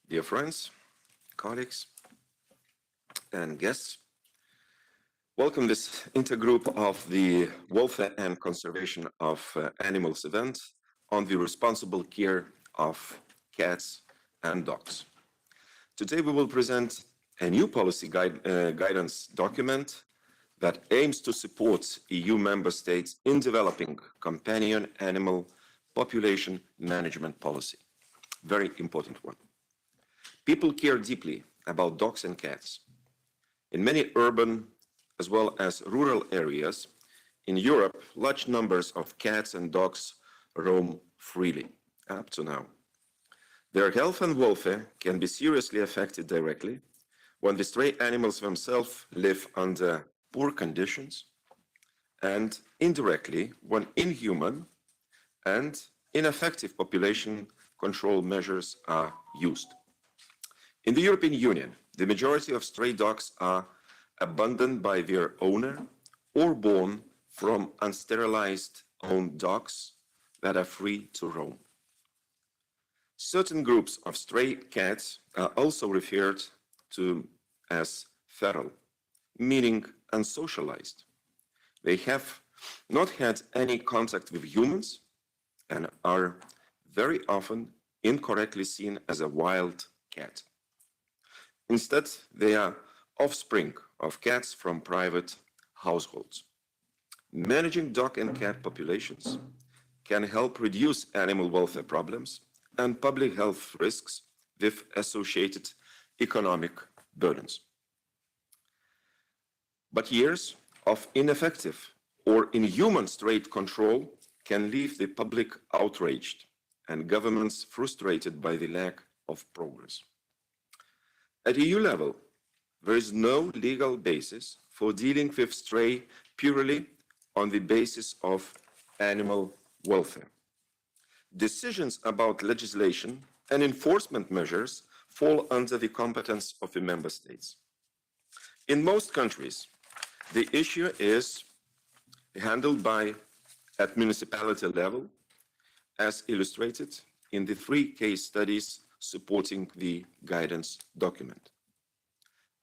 Dear friends, colleagues, and guests, welcome this intergroup of the Welfare and Conservation of Animals event on the responsible care of cats and dogs. Today we will present a new policy guidance document that aims to support EU member states in developing companion animal population management policy. Very important one. People care deeply about dogs and cats. In many urban as well as rural areas in Europe, large numbers of cats and dogs roam freely up to now. Their health and welfare can be seriously affected directly when the stray animals themselves live under poor conditions, and indirectly when inhumane and ineffective population control measures are used. In the European Union, the majority of stray dogs are abandoned by their owner or born from unsterilized owned dogs that are free to roam. Certain groups of stray cats are also referred to as feral, meaning unsocialized. They have not had any contact with humans and are very often incorrectly seen as a wild cat. Instead, they are offspring of cats from private households. Managing dog and cat populations can help reduce animal welfare problems and public health risks with associated economic burdens. But years of ineffective or inhuman stray control can leave the public outraged and governments frustrated by the lack of progress. At EU level, there is no legal basis for dealing with stray purely on the basis of animal welfare. Decisions about legislation and enforcement measures fall under the competence of the member states. In most countries, the issue is handled at municipality level, as illustrated in the 3 case studies supporting the guidance document.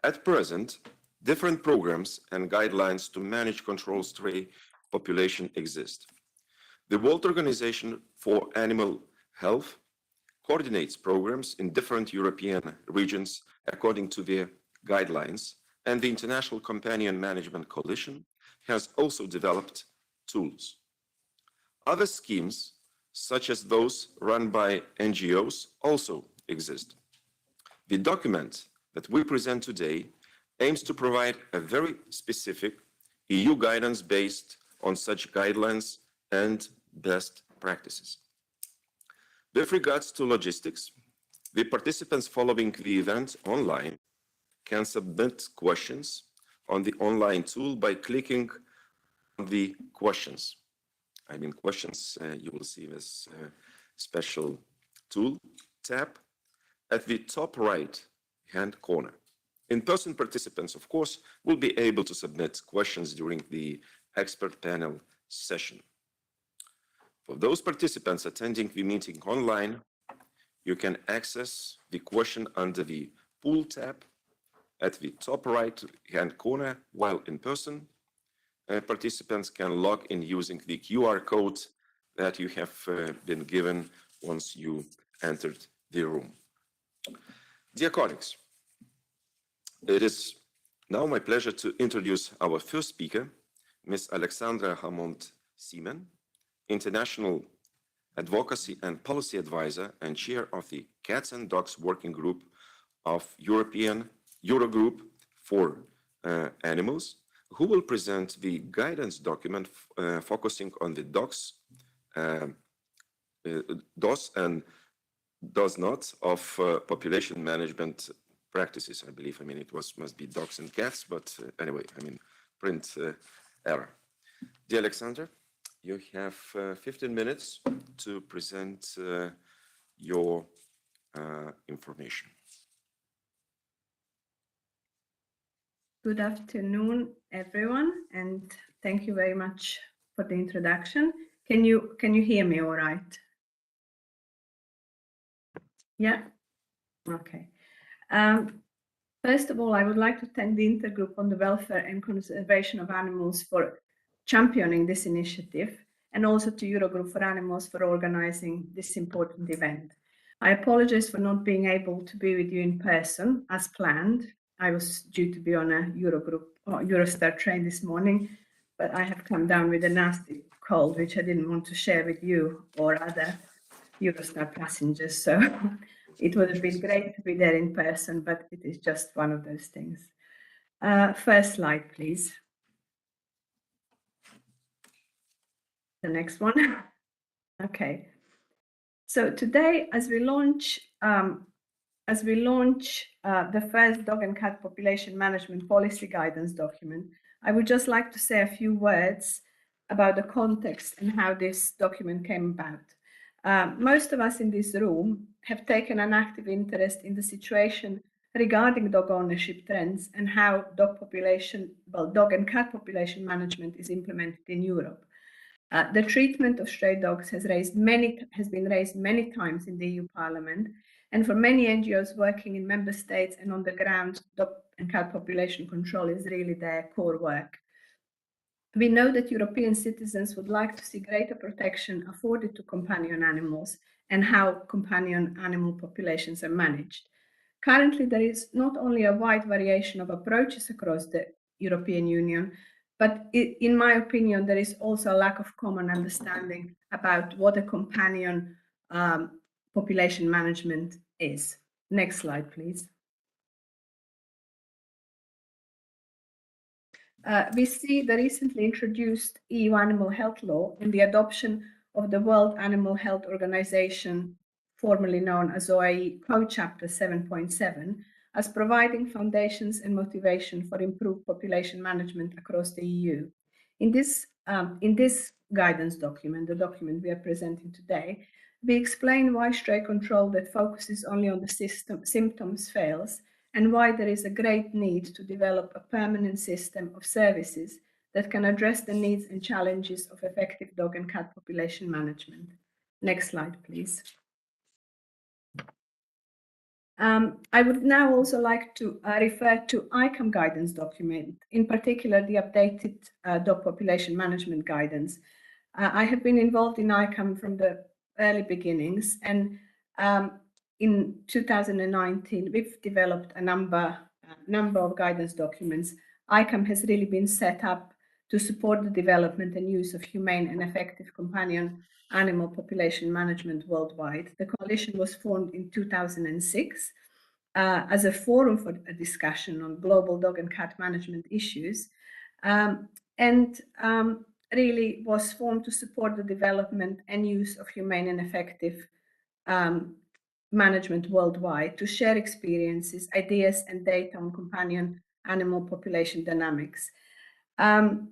At present, different programs and guidelines to manage control stray population exist. The World Organization for Animal Health coordinates programs in different European regions according to their guidelines, and the International Companion Management Coalition has also developed tools. Other schemes, such as those run by NGOs, also exist. The document that we present today aims to provide a very specific EU guidance based on such guidelines and best practices. With regards to logistics, the participants following the event online can submit questions on the online tool by clicking on the questions. You will see this special tool tab at the top right hand corner. In-person participants, of course, will be able to submit questions during the expert panel session. For those participants attending the meeting online, you can access the question under the Pool tab at the top right hand corner, while in person, participants can log in using the QR code that you have been given once you entered the room. Dear colleagues, it is now my pleasure to introduce our first speaker, Ms. Alexandra Hammond-Seaman, International Advocacy and Policy Advisor and Chair of the Cats and Dogs Working Group of Eurogroup for Animals, who will present the guidance document focusing on the dogs and does not of population management practices. I believe, it must be dogs and cats, but anyway, print error. Dear Alexander, you have 15 minutes to present your information. Good afternoon, everyone, and thank you very much for the introduction. Can you hear me all right? Yeah. Okay. First of all, I would like to thank the Intergroup on the Welfare and Conservation of Animals for championing this initiative, and also to Eurogroup for Animals for organizing this important event. I apologize for not being able to be with you in person as planned. I was due to be on a Eurostar train this morning, but I have come down with a nasty cold, which I didn't want to share with you or other Eurostar passengers. So it would have been great to be there in person, but it is just one of those things. First slide, please. The next one. Okay. So today, as we launch the first dog and cat population management policy guidance document, I would just like to say a few words about the context and how this document came about. Most of us in this room have taken an active interest in the situation regarding dog ownership trends and how dog and cat population management is implemented in Europe. The treatment of stray dogs has been raised many times in the EU Parliament, and for many NGOs working in member states and on the ground, dog and cat population control is really their core work. We know that European citizens would like to see greater protection afforded to companion animals and how companion animal populations are managed. Currently, there is not only a wide variation of approaches across the European Union, but in my opinion, there is also a lack of common understanding about what a companion population management is. Next slide, please. We see the recently introduced EU animal health law and the adoption of the World Animal Health Organization, formerly known as OIE Code Chapter 7.7, as providing foundations and motivation for improved population management across the EU. In this guidance document, the document we are presenting today, we explain why stray control that focuses only on the symptoms fails, and why there is a great need to develop a permanent system of services that can address the needs and challenges of effective dog and cat population management. Next slide, please. I would now also like to refer to ICAM guidance document, in particular the updated dog population management guidance. I have been involved in ICAM from the early beginnings, and in 2019, we've developed a number of guidance documents. ICAM has really been set up to support the development and use of humane and effective companion animal population management worldwide. The coalition was formed in 2006 as a forum for a discussion on global dog and cat management issues, and really was formed to support the development and use of humane and effective management worldwide, to share experiences, ideas, and data on companion animal population dynamics. I'm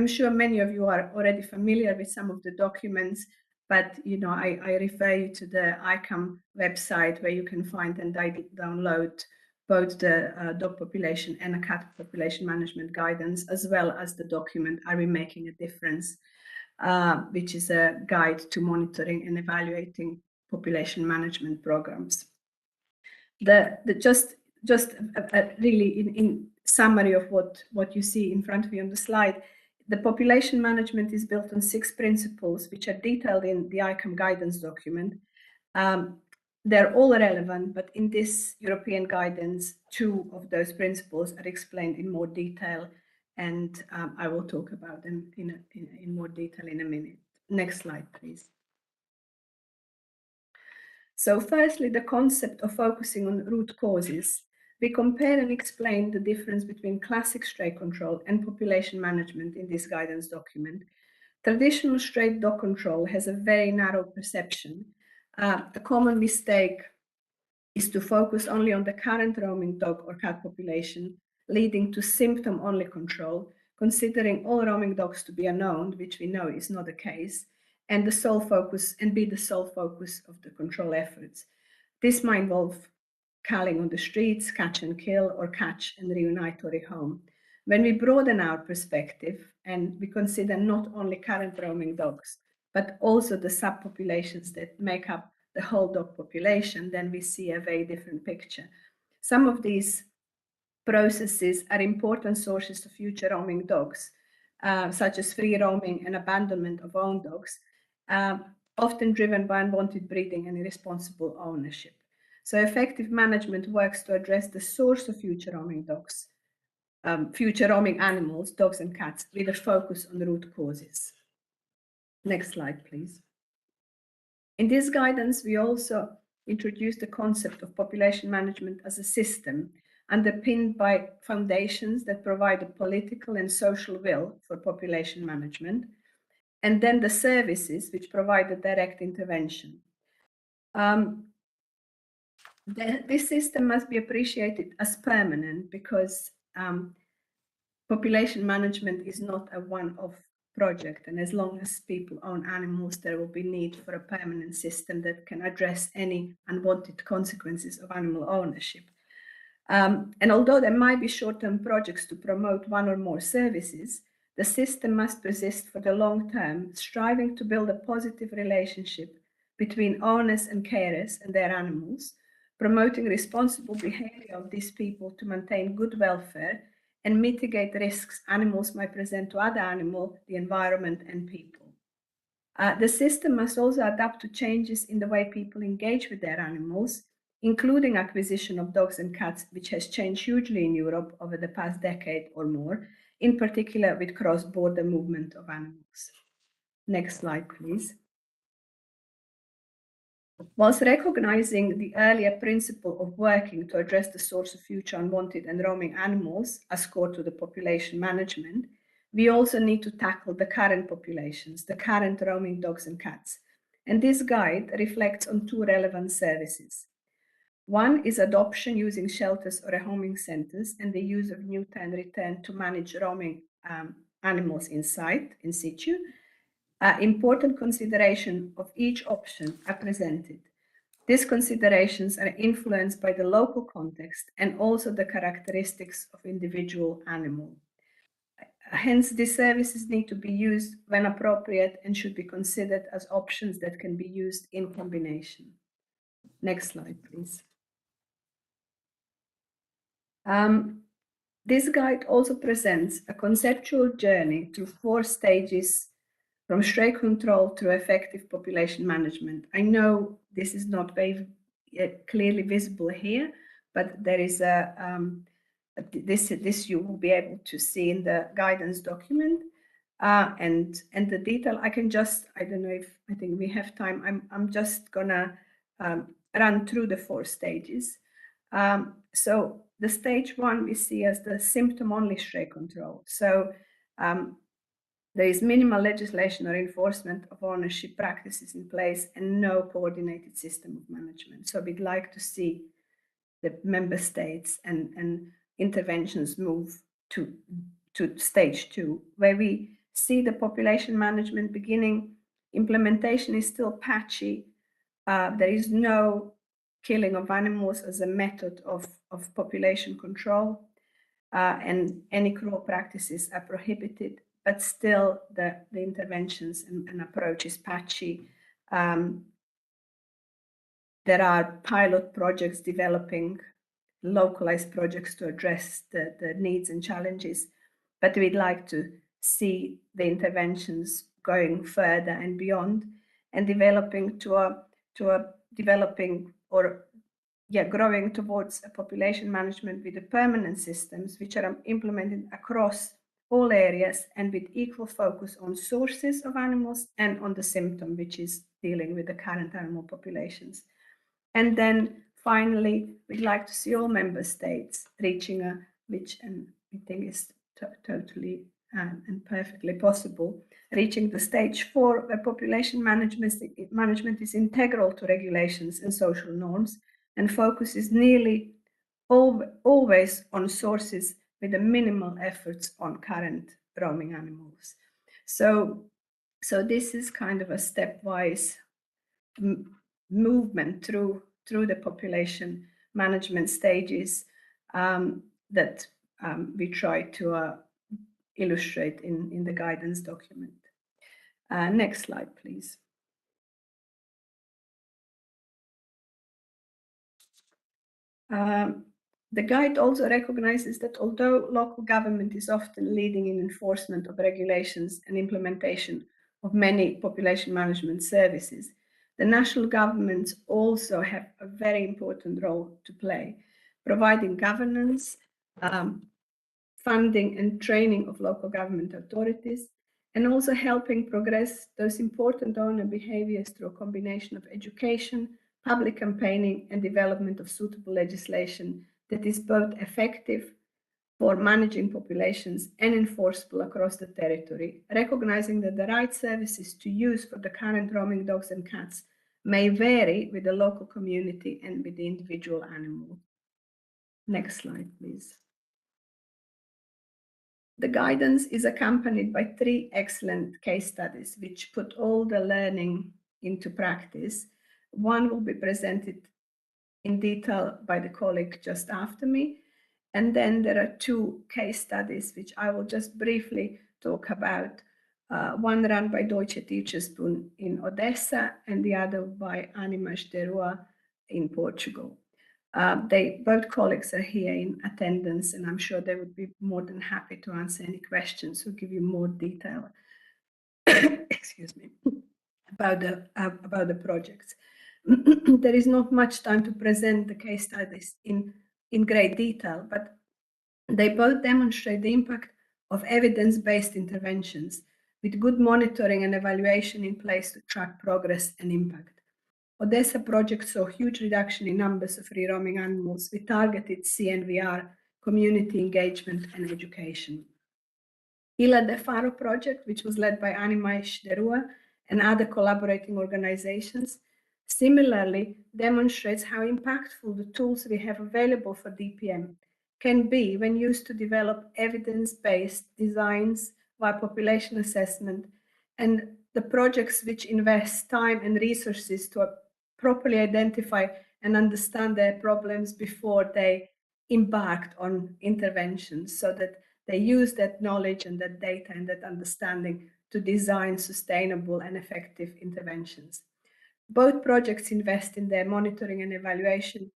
sure many of you are already familiar with some of the documents, but I refer you to the ICAM website, where you can find and download both the dog population and a cat population management guidance, as well as the document Are We Making a Difference?, which is a guide to monitoring and evaluating population management programs. Just really in summary of what you see in front of you on the slide, the population management is built on 6 principles, which are detailed in the ICAM guidance document. They're all relevant, but in this European guidance, 2 of those principles are explained in more detail, and I will talk about them in more detail in a minute. Next slide, please. So firstly, the concept of focusing on root causes. We compare and explain the difference between classic stray control and population management in this guidance document. Traditional stray dog control has a very narrow perception. A common mistake is to focus only on the current roaming dog or cat population, leading to symptom-only control, considering all roaming dogs to be unknown, which we know is not the case, and be the sole focus of the control efforts. This might involve culling on the streets, catch and kill, or catch and reunite or rehome. When we broaden our perspective and we consider not only current roaming dogs, but also the subpopulations that make up the whole dog population, then we see a very different picture. Some of these processes are important sources of future roaming dogs, such as free roaming and abandonment of own dogs, often driven by unwanted breeding and irresponsible ownership. So effective management works to address the source of future roaming dogs, future roaming animals, dogs and cats, with a focus on the root causes. Next slide, please. In this guidance, we also introduced the concept of population management as a system underpinned by foundations that provide a political and social will for population management, and then the services which provide the direct intervention. This system must be appreciated as permanent because population management is not a one-off project, and as long as people own animals, there will be need for a permanent system that can address any unwanted consequences of animal ownership. And although there might be short-term projects to promote one or more services, the system must persist for the long term, striving to build a positive relationship between owners and carers and their animals, promoting responsible behavior of these people to maintain good welfare and mitigate risks animals might present to other animals, the environment, and people. The system must also adapt to changes in the way people engage with their animals, including acquisition of dogs and cats, which has changed hugely in Europe over the past decade or more, in particular with cross-border movement of animals. Next slide, please. Whilst recognizing the earlier principle of working to address the source of future unwanted and roaming animals as core to the population management, we also need to tackle the current populations, the current roaming dogs and cats. And this guide reflects on two relevant services. One is adoption using shelters or homing centers and the use of neuter and return to manage roaming animals in situ. Important consideration of each option are presented. These considerations are influenced by the local context and also the characteristics of individual animal. Hence, these services need to be used when appropriate and should be considered as options that can be used in combination. Next slide, please. This guide also presents a conceptual journey through 4 stages from stray control to effective population management. I know this is not very clearly visible here, but there is this you will be able to see in the guidance document, and the detail. I can just, I don't know if I think we have time. I'm just gonna run through the 4 stages. So the stage 1 we see as the symptom-only stray control. So there is minimal legislation or enforcement of ownership practices in place and no coordinated system of management. So we'd like to see the member states and interventions move to stage 2, where we see the population management beginning. Implementation is still patchy. There is no killing of animals as a method of population control, and any cruel practices are prohibited, but still the interventions and approach is patchy. There are pilot projects developing, localized projects to address the needs and challenges, but we'd like to see the interventions going further and beyond and developing growing towards a population management with the permanent systems which are implemented across all areas and with equal focus on sources of animals and on the symptom, which is dealing with the current animal populations. And then finally, we'd like to see all member states reaching which we think is totally and perfectly possible, reaching the stage 4, where population management is integral to regulations and social norms and focuses nearly always on sources with the minimal efforts on current roaming animals. So this is kind of a stepwise movement through the population management stages that we try to illustrate in the guidance document. Next slide, please. The guide also recognizes that although local government is often leading in enforcement of regulations and implementation of many population management services, the national governments also have a very important role to play, providing governance, funding and training of local government authorities, and also helping progress those important owner behaviors through a combination of education, public campaigning, and development of suitable legislation that is both effective for managing populations and enforceable across the territory, recognizing that the right services to use for the current roaming dogs and cats may vary with the local community and with the individual animal. Next slide, please. The guidance is accompanied by 3 excellent case studies which put all the learning into practice. One will be presented in detail by the colleague just after me. And then there are 2 case studies which I will just briefly talk about. One run by Deutsche Teachersbund in Odessa and the other by Animas de Rua in Portugal. Both colleagues are here in attendance, and I'm sure they would be more than happy to answer any questions or give you more detail. Excuse me, about the projects. There is not much time to present the case studies in great detail, but they both demonstrate the impact of evidence-based interventions with good monitoring and evaluation in place to track progress and impact. Odessa project saw huge reduction in numbers of free roaming animals with targeted CNVR, community engagement and education. Ilha de Faro project, which was led by Animais de Rua and other collaborating organizations, similarly demonstrates how impactful the tools we have available for DPM can be when used to develop evidence-based designs via population assessment, and the projects which invest time and resources to properly identify and understand their problems before they embarked on interventions, so that they use that knowledge and that data and that understanding to design sustainable and effective interventions. Both projects invest in their monitoring and evaluation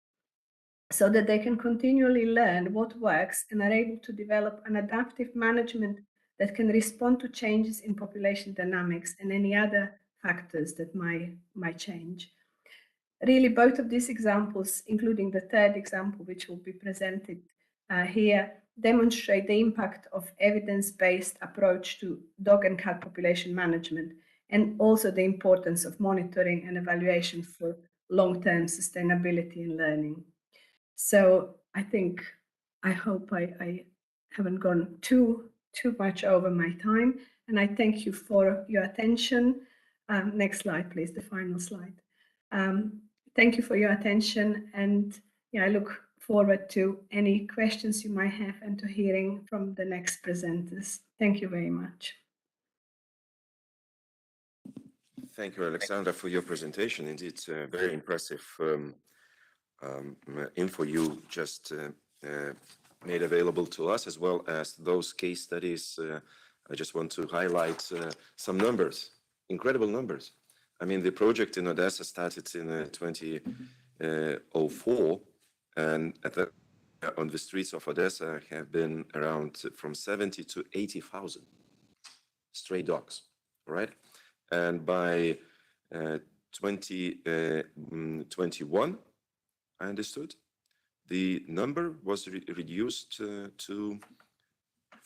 so that they can continually learn what works and are able to develop an adaptive management that can respond to changes in population dynamics and any other factors that might change. Really, both of these examples, including the third example, which will be presented here, demonstrate the impact of evidence-based approach to dog and cat population management, and also the importance of monitoring and evaluation for long-term sustainability and learning. So I hope I haven't gone too much over my time, and I thank you for your attention. Next slide, please, the final slide. Thank you for your attention, and I look forward to any questions you might have and to hearing from the next presenters. Thank you very much. Thank you, Alexandra, for your presentation. Indeed, very impressive info you just made available to us, as well as those case studies. I just want to highlight some numbers, incredible numbers. I mean, the project in Odessa started in 2004, and on the streets of Odessa have been around from 70 to 80,000 stray dogs, right? And by 2021, I understood, the number was reduced to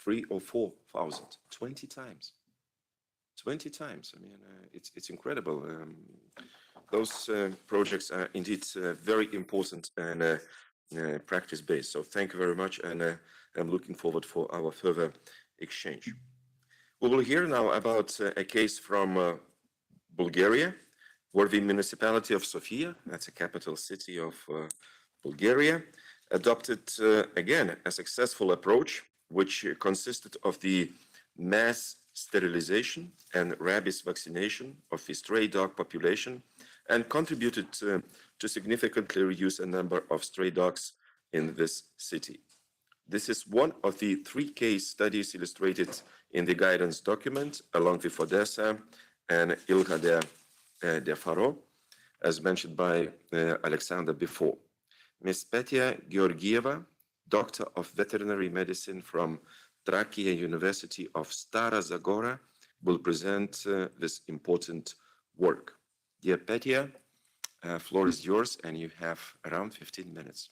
3,000 or 4,000, 20 times. 20 times. I mean, it's incredible. Those projects are indeed very important and practice-based. So thank you very much, and I'm looking forward for our further exchange. We will hear now about a case from Bulgaria, where the municipality of Sofia, that's a capital city of Bulgaria, adopted again a successful approach, which consisted of the mass sterilization and rabies vaccination of the stray dog population, and contributed to significantly reduce the number of stray dogs in this city. This is one of the 3 case studies illustrated in the guidance document, along with Odessa and Ilha de Faro, as mentioned by Alexander before. Ms. Petya Georgieva, Doctor of Veterinary Medicine from Trachea University of Stara Zagora, will present this important work. Dear Petya, floor is yours and you have around 15 minutes.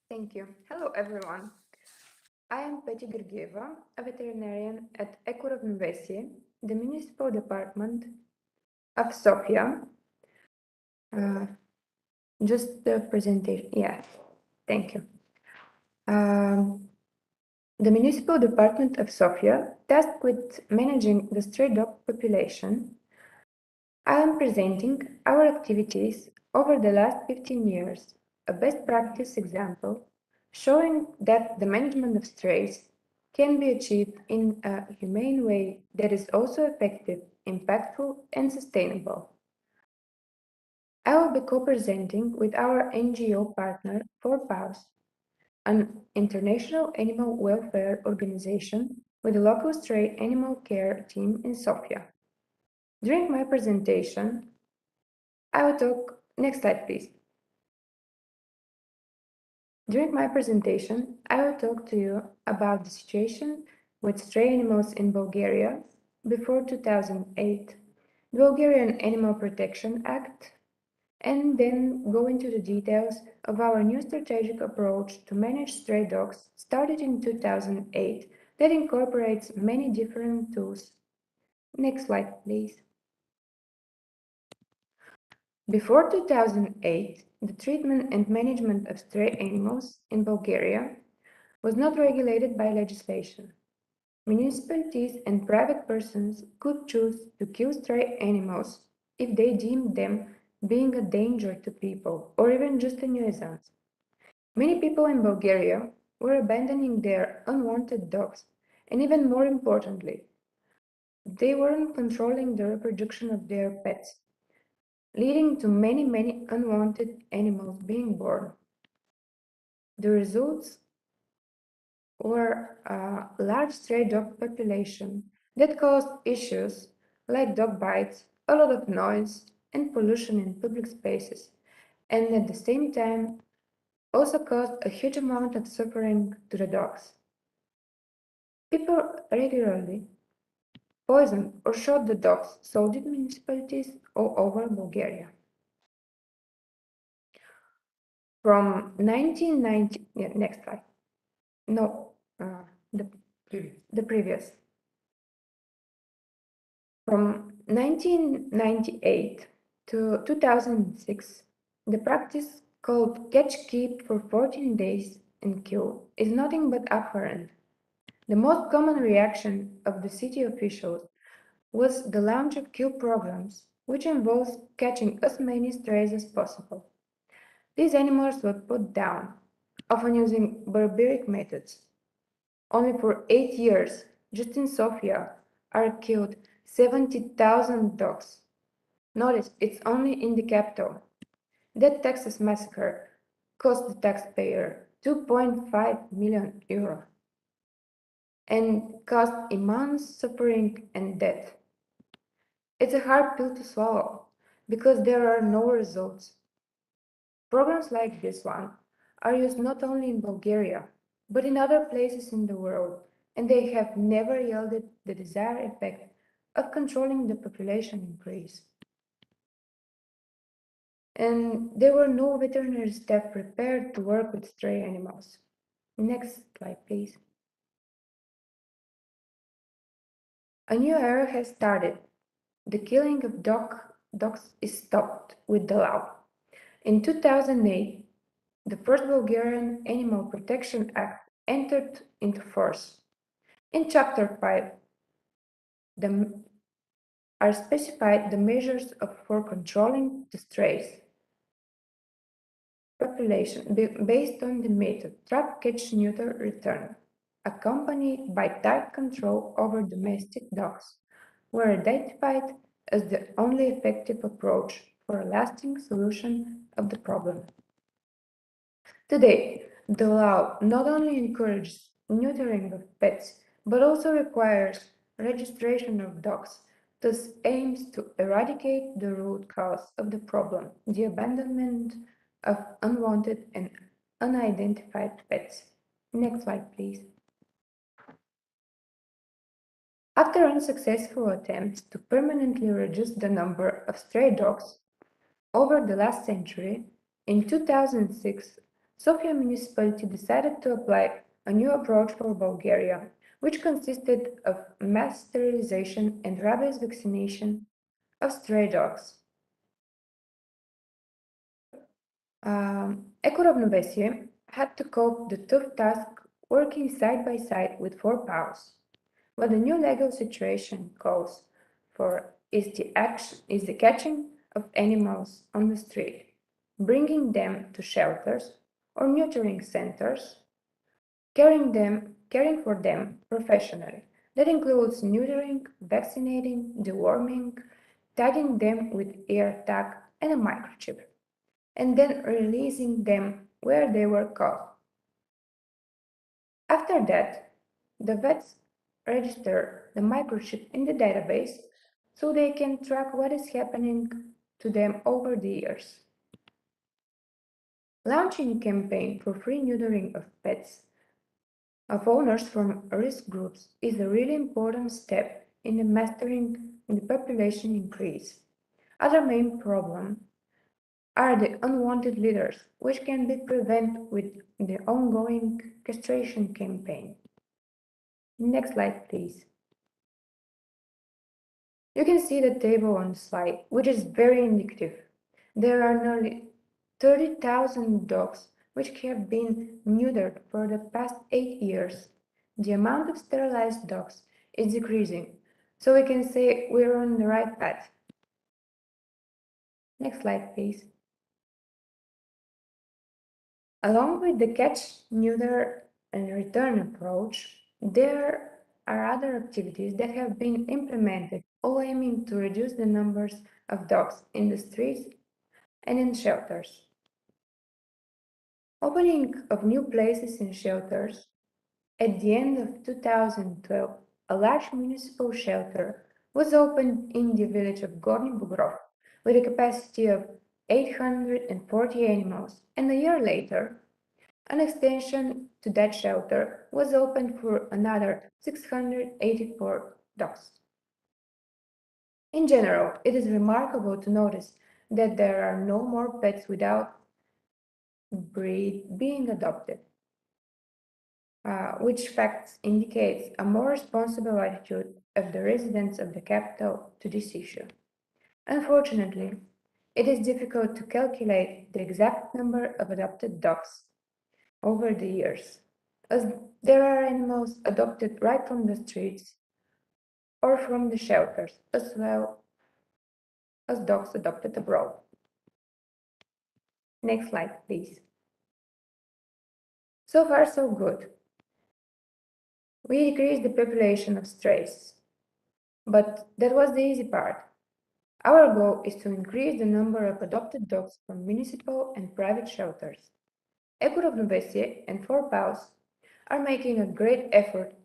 Thank you. Hello, everyone. I am Petya Georgieva, a veterinarian at University, the municipal department of Sofia. Just the presentation. Yeah, thank you. The municipal department of Sofia, tasked with managing the stray dog population, I am presenting our activities over the last 15 years, a best practice example showing that the management of strays can be achieved in a humane way that is also effective, impactful, and sustainable. I will be co-presenting with our NGO partner 4PAWS, an international animal welfare organization with a local stray animal care team in Sofia. During my presentation, I will talk. Next slide, please. During my presentation, I will talk to you about the situation with stray animals in Bulgaria before 2008, the Bulgarian Animal Protection Act, and then go into the details of our new strategic approach to manage stray dogs started in 2008 that incorporates many different tools. Next slide, please. Before 2008, the treatment and management of stray animals in Bulgaria was not regulated by legislation. Municipalities and private persons could choose to kill stray animals if they deemed them being a danger to people or even just a nuisance. Many people in Bulgaria were abandoning their unwanted dogs, and even more importantly, they weren't controlling the reproduction of their pets, leading to many unwanted animals being born. The results were a large stray dog population that caused issues like dog bites, a lot of noise, and pollution in public spaces, and at the same time also caused a huge amount of suffering to the dogs. People regularly poisoned or shot the dogs, so did municipalities all over Bulgaria. From 1990, yeah, next slide. No, the previous. From 1998 to 2006, the practice called catch, keep for 14 days and kill is nothing but abhorrent. The most common reaction of the city officials was the launch of kill programs, which involves catching as many strays as possible. These animals were put down, often using barbaric methods. Only for 8 years, just in Sofia, are killed 70,000 dogs. Notice it's only in the capital. That Texas massacre cost the taxpayer 2.5 million euro and caused immense suffering and death. It's a hard pill to swallow because there are no results. Programs like this one are used not only in Bulgaria, but in other places in the world, and they have never yielded the desired effect of controlling the population increase. And there were no veterinary staff prepared to work with stray animals. Next slide, please. A new era has started. The killing of dogs is stopped with the law. In 2008, the first Bulgarian Animal Protection Act entered into force. In Chapter 5, are specified the measures for controlling the strays population based on the method trap, catch, neuter, return, accompanied by tight control over domestic dogs, were identified as the only effective approach for a lasting solution of the problem. Today, the law not only encourages neutering of pets, but also requires registration of dogs, thus aims to eradicate the root cause of the problem, the abandonment of unwanted and unidentified pets. Next slide, please. After unsuccessful attempts to permanently reduce the number of stray dogs over the last century, in 2006, Sofia municipality decided to apply a new approach for Bulgaria, which consisted of mass sterilization and rabies vaccination of stray dogs. Ecoravnovesие had to cope the tough task working side by side with 4 PAOs. What the new legal situation calls for is the catching of animals on the street, bringing them to shelters or neutering centers, caring for them professionally. That includes neutering, vaccinating, deworming, tagging them with ear tag and a microchip, and then releasing them where they were caught. After that, the vets register the microchip in the database so they can track what is happening to them over the years. Launching a campaign for free neutering of pets of owners from risk groups is a really important step in the mastering the population increase. Other main problem are the unwanted litters, which can be prevented with the ongoing castration campaign. Next slide, please. You can see the table on the slide, which is very indicative. There are nearly 30,000 dogs which have been neutered for the past 8 years. The amount of sterilized dogs is decreasing, so we can say we're on the right path. Next slide, please. Along with the catch, neuter, and return approach, there are other activities that have been implemented, all aiming to reduce the numbers of dogs in the streets and in shelters. Opening of new places in shelters. At the end of 2012, a large municipal shelter was opened in the village of Gorny Bugrov with a capacity of 840 animals, and a year later, an extension to that shelter was opened for another 684 dogs. In general, it is remarkable to notice that there are no more pets without breed being adopted, which facts indicates a more responsible attitude of the residents of the capital to this issue. Unfortunately, it is difficult to calculate the exact number of adopted dogs over the years, as there are animals adopted right from the streets or from the shelters, as well as dogs adopted abroad. Next slide, please. So far, so good. We decreased the population of strays, but that was the easy part. Our goal is to increase the number of adopted dogs from municipal and private shelters. Ecoravnovesие and 4PAOs are making a great effort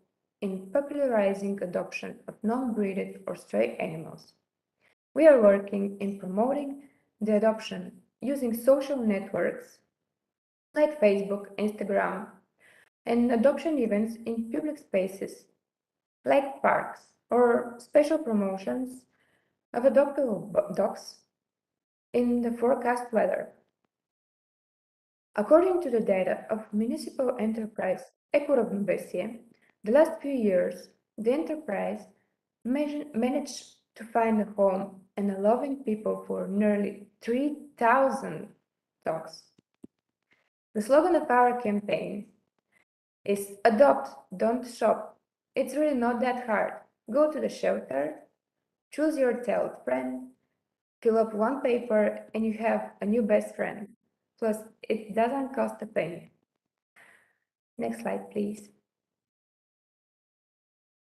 in popularizing adoption of non-breeded or stray animals. We are working in promoting the adoption using social networks like Facebook, Instagram, and adoption events in public spaces like parks or special promotions of adoptable dogs in the forecast weather. According to the data of municipal enterprise Ecoravnovesие, the last few years, the enterprise managed to find a home and a loving people for nearly 3,000 dogs. The slogan of our campaign is adopt, don't shop. It's really not that hard. Go to the shelter, choose your child friend, fill up one paper, and you have a new best friend. Plus, it doesn't cost a penny. Next slide, please.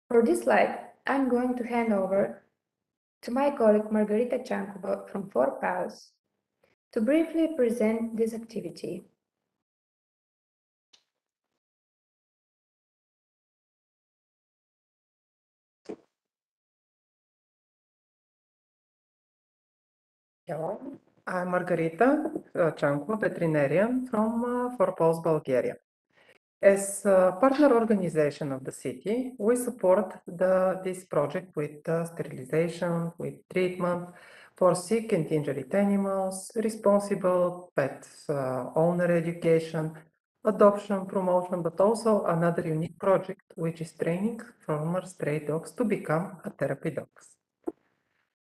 For this slide, I'm going to hand over to my colleague Margarita Chankova from 4PAOs to briefly present this activity. Hello, I'm Margarita Chanko, veterinarian from Portugal, Bulgaria. As a partner organization of the city, we support this project with sterilization, with treatment for sick and injured animals, responsible pet owner education, adoption, promotion, but also another unique project, which is training former stray dogs to become therapy dogs.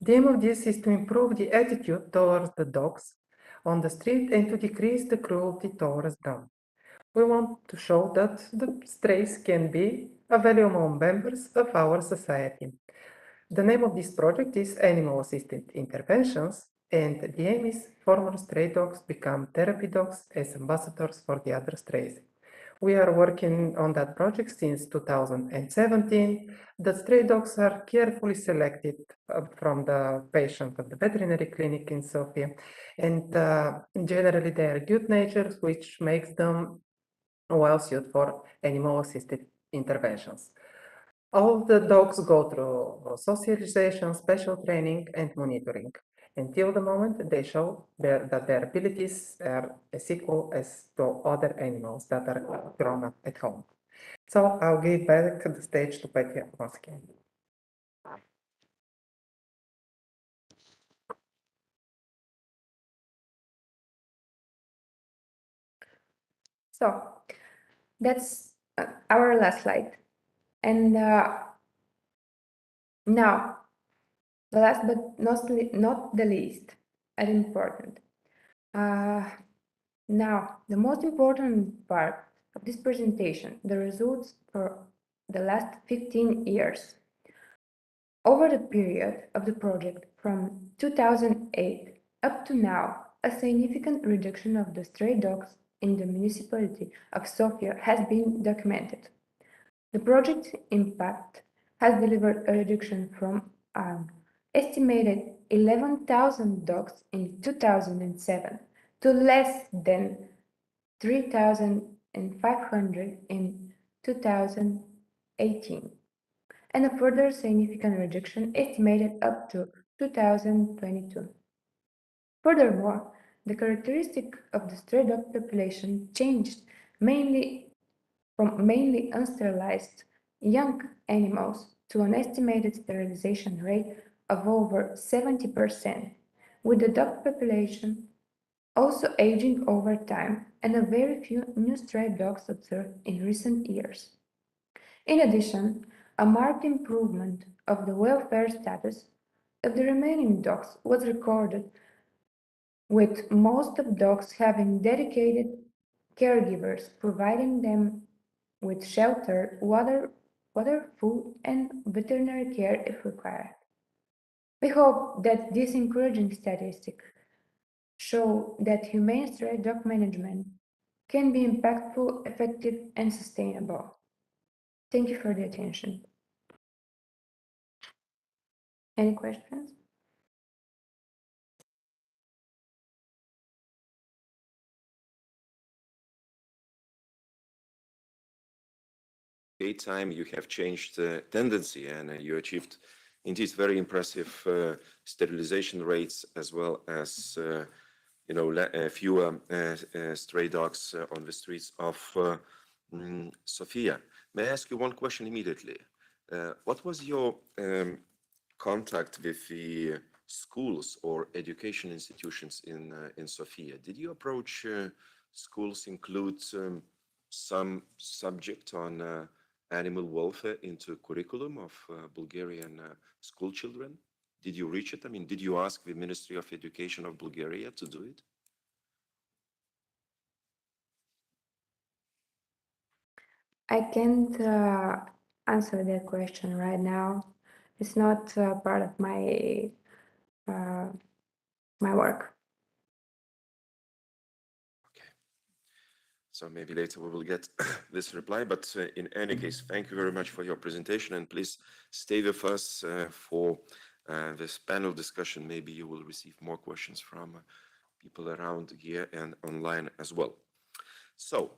The aim of this is to improve the attitude towards the dogs on the street and to decrease the cruelty towards them. We want to show that the strays can be valuable members of our society. The name of this project is Animal Assisted Interventions, and the aim is former stray dogs become therapy dogs as ambassadors for the other strays. We are working on that project since 2017. The stray dogs are carefully selected from the patient of the veterinary clinic in Sofia, and generally they are good natured, which makes them well suited for animal-assisted interventions. All the dogs go through socialization, special training, and monitoring. Until the moment they show that their abilities are as equal as to other animals that are grown up at home. So I'll give back the stage to Petya once again. So that's our last slide. And now, the last but not the least, and important. Now, the most important part of this presentation, the results for the last 15 years. Over the period of the project from 2008 up to now, a significant reduction of the stray dogs in the municipality of Sofia has been documented. The project's impact has delivered a reduction from an estimated 11,000 dogs in 2007 to less than 3,500 in 2018, and a further significant reduction estimated up to 2022. Furthermore, the characteristic of the stray dog population changed from mainly unsterilized young animals to an estimated sterilization rate of over 70%, with the dog population also aging over time and a very few new stray dogs observed in recent years. In addition, a marked improvement of the welfare status of the remaining dogs was recorded, with most of dogs having dedicated caregivers providing them with shelter, water, food, and veterinary care if required. We hope that these encouraging statistics show that humane stray dog management can be impactful, effective, and sustainable. Thank you for the attention. Any questions? Time you have changed the tendency and you achieved indeed very impressive sterilization rates as well as fewer stray dogs on the streets of Sofia. May I ask you one question immediately? What was your contact with the schools or education institutions in Sofia? Did you approach schools include some subject on animal welfare into curriculum of Bulgarian school children? Did you reach it? I mean, did you ask the Ministry of Education of Bulgaria to do it? I can't answer that question right now. It's not part of my my work. Okay. So maybe later we will get this reply, but in any case, thank you very much for your presentation, and please stay with us for this panel discussion. Maybe you will receive more questions from people around here and online as well. So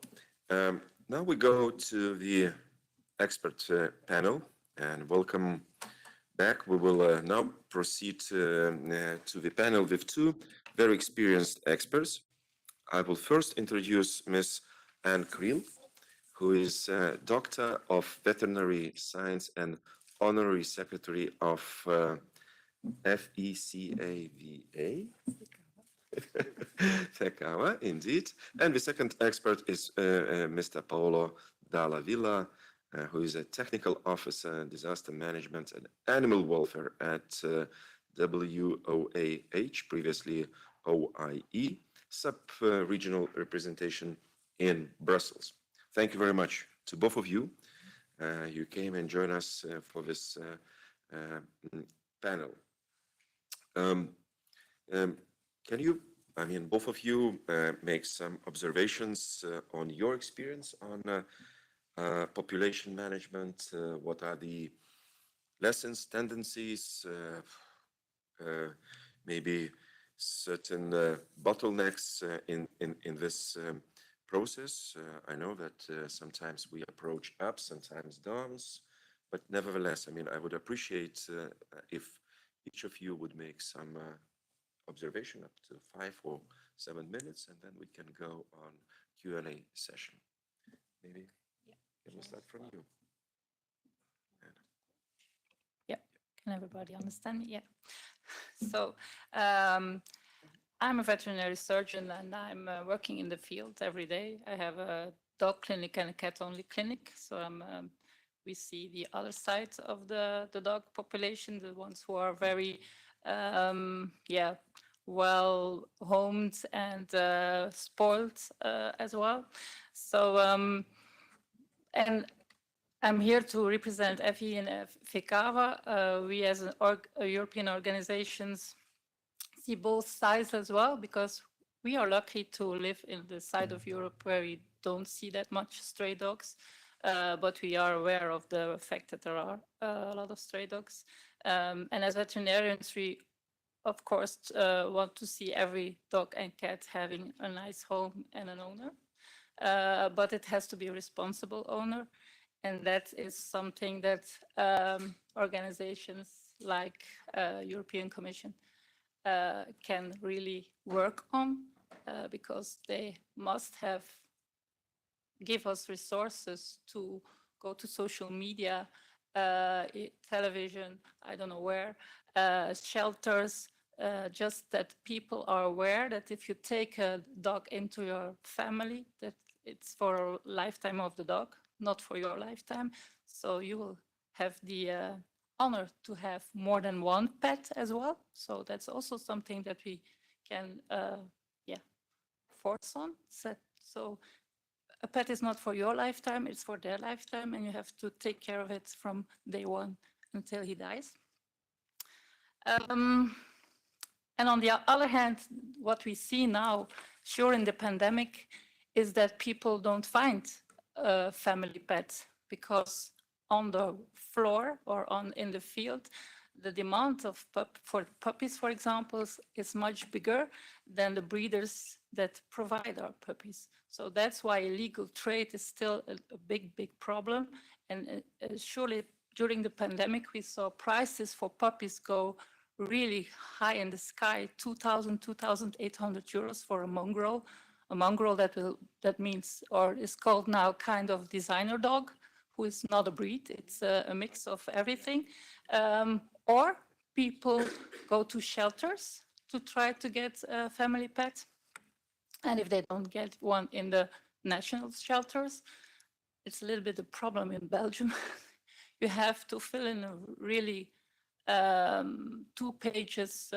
now we go to the expert panel, and welcome back. We will now proceed to the panel with two very experienced experts. I will first introduce Ms. Anne Creel, who is Doctor of Veterinary Science and Honorary Secretary of FECAVA. Fekawa, indeed. And the second expert is Mr. Paolo Dalla Villa, who is a technical officer, disaster management and animal welfare at WOAH, previously OIE, sub-regional representation in Brussels. Thank you very much to both of you. You came and joined us for this panel. Can you, both of you make some observations on your experience on population management? What are the lessons, tendencies, maybe certain bottlenecks in this process? I know that sometimes we approach ups, sometimes downs, but nevertheless, I would appreciate if each of you would make some observation up to 5 or 7 minutes, and then we can go on Q&A session. Maybe can we start from you? Yeah, can everybody understand me? Yeah. So I'm a veterinary surgeon, and I'm working in the field every day. I have a dog clinic and a cat-only clinic. So we see the other side of the dog population, the ones who are very well homed and spoiled as well. So and I'm here to represent FE and FECAVA. We as European organizations see both sides as well, because we are lucky to live in the side of Europe where we don't see that much stray dogs, but we are aware of the fact that there are a lot of stray dogs. And as veterinarians, we of course want to see every dog and cat having a nice home and an owner, but it has to be a responsible owner. And that is something that organizations like European Commission can really work on, because they must give us resources to go to social media, television, I don't know where, shelters, just that people are aware that if you take a dog into your family, that it's for a lifetime of the dog, not for your lifetime. So you will have the honor to have more than one pet as well. So that's also something that we can force on. So a pet is not for your lifetime, it's for their lifetime, and you have to take care of it from day one until he dies. And on the other hand, what we see now, sure, in the pandemic, is that people don't find a family pet, because on the floor or in the field, the demand of for puppies, for example, is much bigger than the breeders that provide our puppies. So that's why illegal trade is still a big, big problem. And surely during the pandemic, we saw prices for puppies go really high in the sky, 2,000, 2,800 euros for a mongrel that means, or is called now kind of designer dog, who is not a breed. It's a mix of everything. Or people go to shelters to try to get a family pet. And if they don't get one in the national shelters, it's a little bit a problem in Belgium. You have to fill in a really 2 pages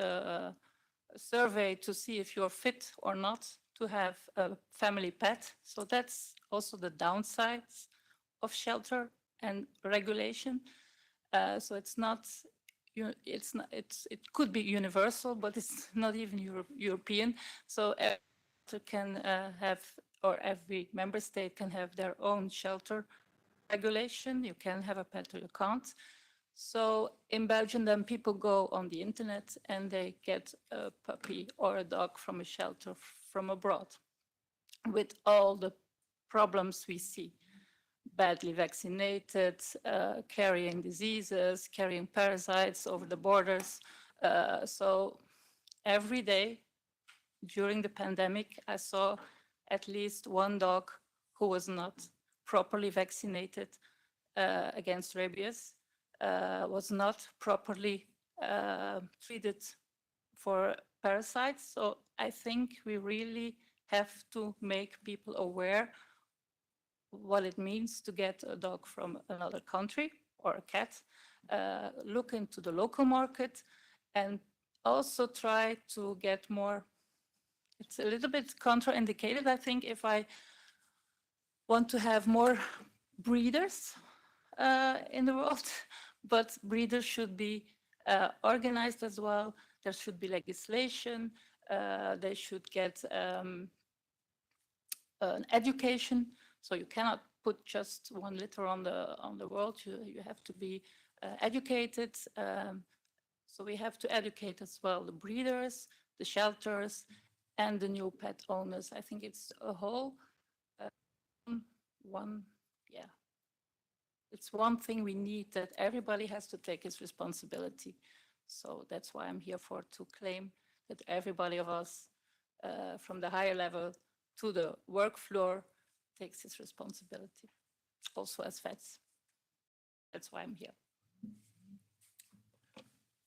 survey to see if you're fit or not to have a family pet. So that's also the downsides of shelter and regulation. So it's not, it could be universal, but it's not even European. So every can have, or every member state can have their own shelter regulation. You can have a pet or you can't. So in Belgium, then people go on the internet and they get a puppy or a dog from a shelter from abroad, with all the problems we see. Badly vaccinated, carrying diseases, carrying parasites over the borders. So every day during the pandemic, I saw at least one dog who was not properly vaccinated against rabies, was not properly treated for parasites. So I think we really have to make people aware what it means to get a dog from another country or a cat, look into the local market, and also try to get more. It's a little bit contraindicated, I think, if I want to have more breeders in the world, but breeders should be organized as well. There should be legislation. They should get an education. So you cannot put just 1 liter on the world. You have to be educated. So we have to educate as well the breeders, the shelters, and the new pet owners. I think it's a whole it's one thing we need, that everybody has to take his responsibility. So that's why I'm here to claim that everybody of us, from the higher level to the work floor, takes his responsibility, also as vets. That's why I'm here.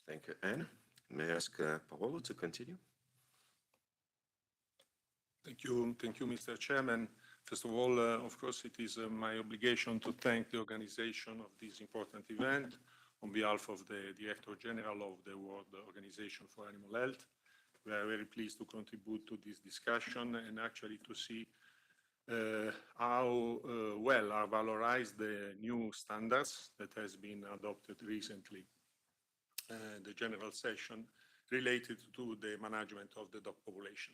Thank you, Anne. May I ask Paolo to continue? Thank you, Mr. Chairman. First of all, of course, it is my obligation to thank the organization of this important event on behalf of the Director General of the World Organization for Animal Health. We are very pleased to contribute to this discussion and actually to see how well are valorized the new standards that has been adopted recently, the general session related to the management of the dog population.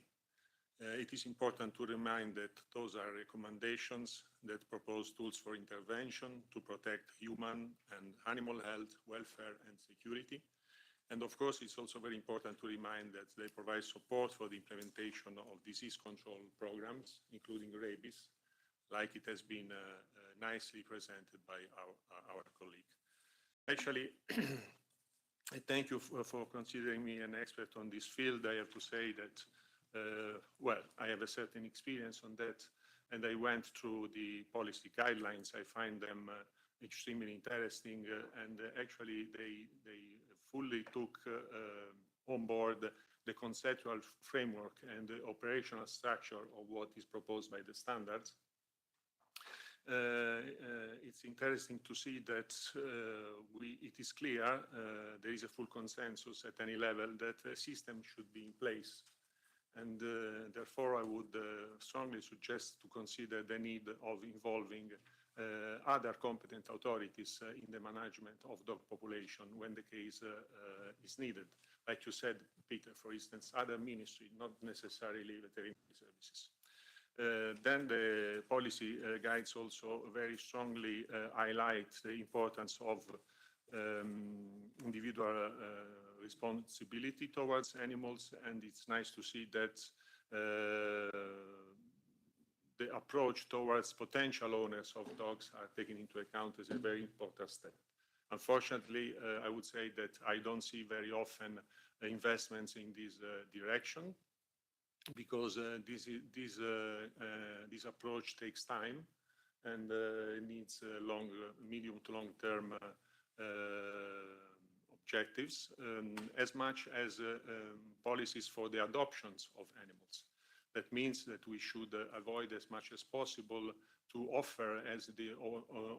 It is important to remind that those are recommendations that propose tools for intervention to protect human and animal health, welfare, and security. And of course, it's also very important to remind that they provide support for the implementation of disease control programs, including rabies, like it has been nicely presented by our colleague. Actually, I thank you for considering me an expert on this field. I have to say that well, I have a certain experience on that, and I went through the policy guidelines. I find them extremely interesting, and actually they fully took on board the conceptual framework and the operational structure of what is proposed by the standards. It's interesting to see that it is clear, there is a full consensus at any level that a system should be in place. And therefore, I would strongly suggest to consider the need of involving other competent authorities in the management of dog population when the case is needed. Like you said, Peter, for instance, other ministry, not necessarily veterinary services. Then the policy guides also very strongly highlight the importance of individual responsibility towards animals, and it's nice to see that the approach towards potential owners of dogs are taken into account as a very important step. Unfortunately, I would say that I don't see very often investments in this direction, because this approach takes time and needs medium to long-term objectives, as much as policies for the adoptions of animals. That means that we should avoid as much as possible to offer as the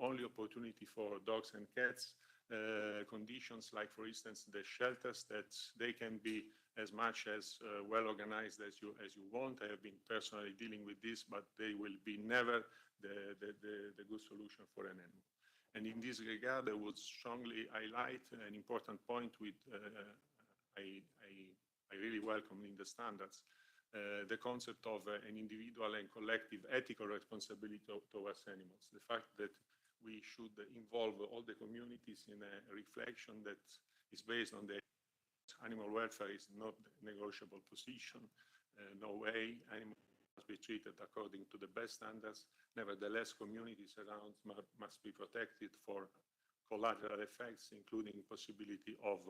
only opportunity for dogs and cats conditions like, for instance, the shelters, that they can be as much as well organized as you want. I have been personally dealing with this, but they will be never the good solution for an animal. And in this regard, I would strongly highlight an important point with I really welcome in the standards, the concept of an individual and collective ethical responsibility towards animals. The fact that we should involve all the communities in a reflection that is based on the animal welfare is not a negotiable position. No way animals must be treated according to the best standards. Nevertheless, communities around must be protected for collateral effects, including possibility of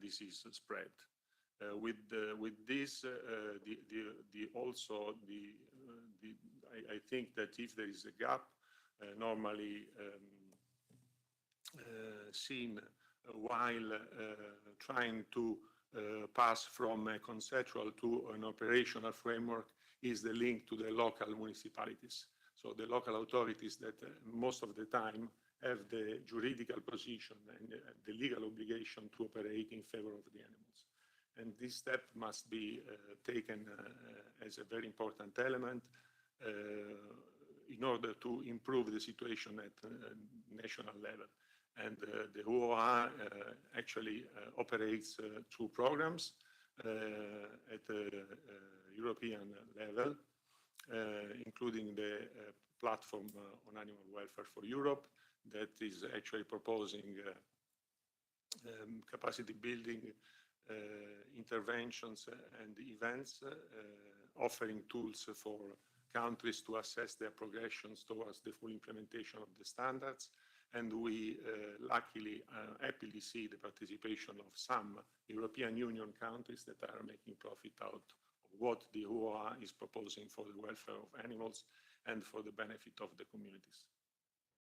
disease spread. With this, I think that if there is a gap, normally seen while trying to pass from a conceptual to an operational framework, is the link to the local municipalities. So the local authorities that most of the time have the juridical position and the legal obligation to operate in favor of the animals. And this step must be taken as a very important element in order to improve the situation at national level. And the UOA actually operates through programs at the European level, including the platform on animal welfare for Europe that is actually proposing capacity building interventions and events, offering tools for countries to assess their progressions towards the full implementation of the standards. And we luckily, happily see the participation of some European Union countries that are making profit out of what the UOA is proposing for the welfare of animals and for the benefit of the communities.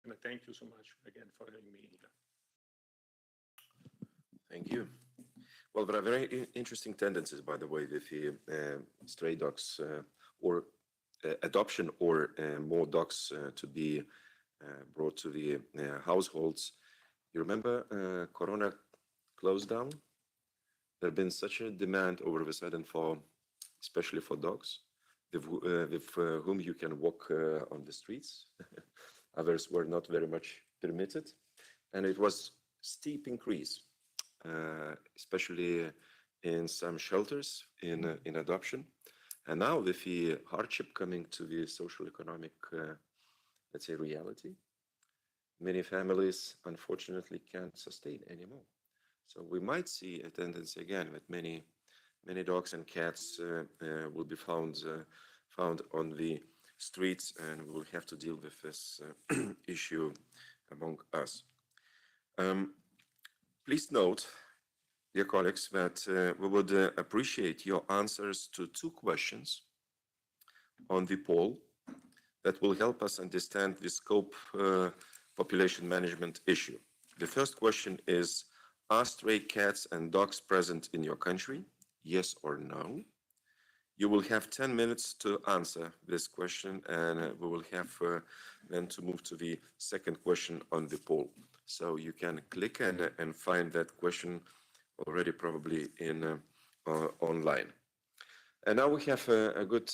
And I thank you so much again for having me here. Thank you. Well, there are very interesting tendencies, by the way, with the stray dogs or adoption or more dogs to be brought to the households. You remember Corona closed down? There had been such a demand all of a sudden for, especially for dogs, with whom you can walk on the streets. Others were not very much permitted. And it was steep increase, especially in some shelters in adoption. And now with the hardship coming to the social economic, let's say, reality, many families unfortunately can't sustain anymore. So we might see a tendency again that many dogs and cats will be found on the streets, and we will have to deal with this issue among us. Please note, dear colleagues, that we would appreciate your answers to two questions on the poll that will help us understand the scope population management issue. The first question is, are stray cats and dogs present in your country? Yes or no? You will have 10 minutes to answer this question, and we will have then to move to the second question on the poll. So you can click and find that question already probably in online. And now we have a good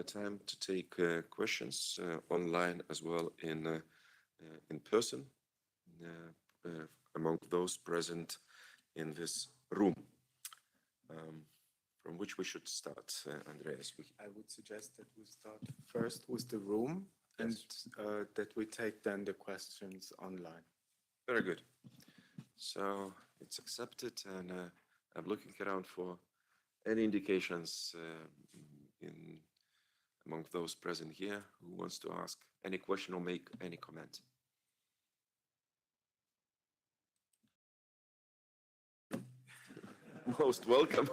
time to take questions online as well in person among those present in this room. From which we should start, Andreas? I would suggest that we start first with the room, and that we take then the questions online. Very good. So it's accepted, and I'm looking around for any indications among those present here who wants to ask any question or make any comment. Most welcome.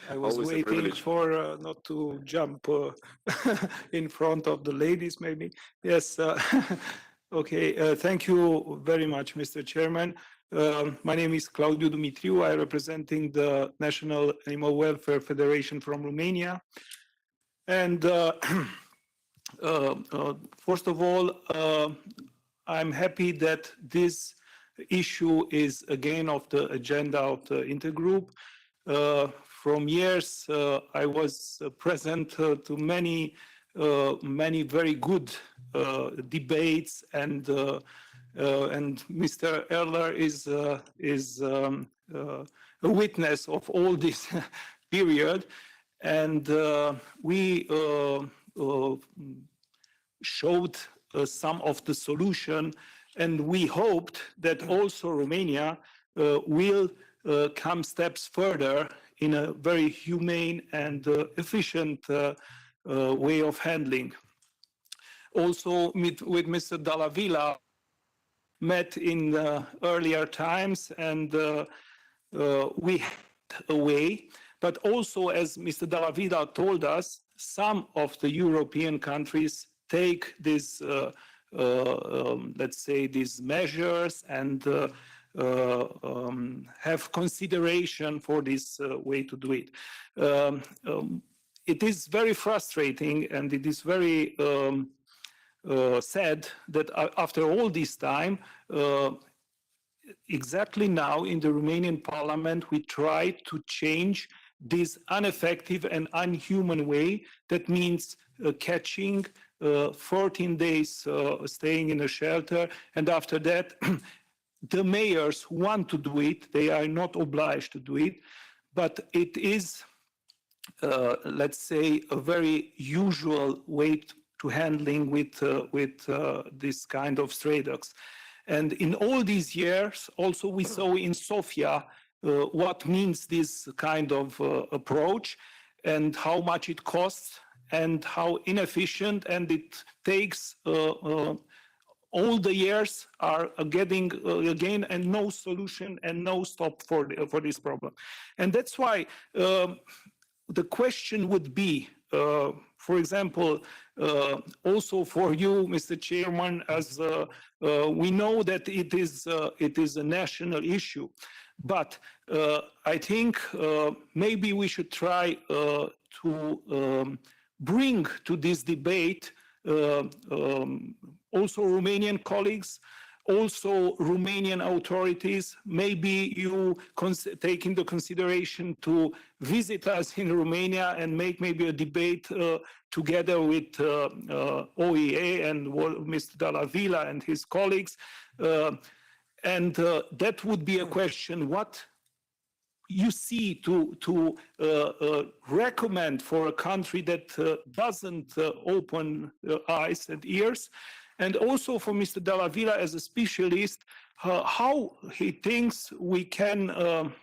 I was waiting for not to jump in front of the ladies, maybe. Yes. Okay. Thank you very much, Mr. Chairman. My name is Claudiu Dumitriu. I am representing the National Animal Welfare Federation from Romania. And first of all, I'm happy that this issue is again of the agenda of the intergroup. From years, I was present to many very good debates, and Mr. Erler is a witness of all this period, and we showed some of the solution. And we hoped that also Romania will come steps further in a very humane and efficient way of handling. Also, with Mr. Dalla Villa, met in earlier times, and we away, but also, as Mr. Dalla Vida told us, some of the European countries take this, let's say, these measures and have consideration for this way to do it. It is very frustrating and it is very sad that after all this time, exactly now in the Romanian parliament, we try to change this ineffective and inhuman way. That means catching 14 days staying in a shelter, and after that, the mayors who want to do it, they are not obliged to do it, but it is, let's say, a very usual way to handling with this kind of stray dogs. And in all these years, also we saw in Sofia what means this kind of approach and how much it costs and how inefficient, and it takes all the years are getting again and no solution and no stop for this problem. And that's why the question would be, for example, also for you, Mr. Chairman, as we know that it is a national issue, but I think maybe we should try to bring to this debate also Romanian colleagues, also Romanian authorities. Maybe you take into consideration to visit us in Romania and make maybe a debate together with OEA and Mr. Dalla Villa and his colleagues. And that would be a question, what you see to recommend for a country that doesn't open eyes and ears, and also for Mr. Dalla Villa as a specialist, how he thinks we can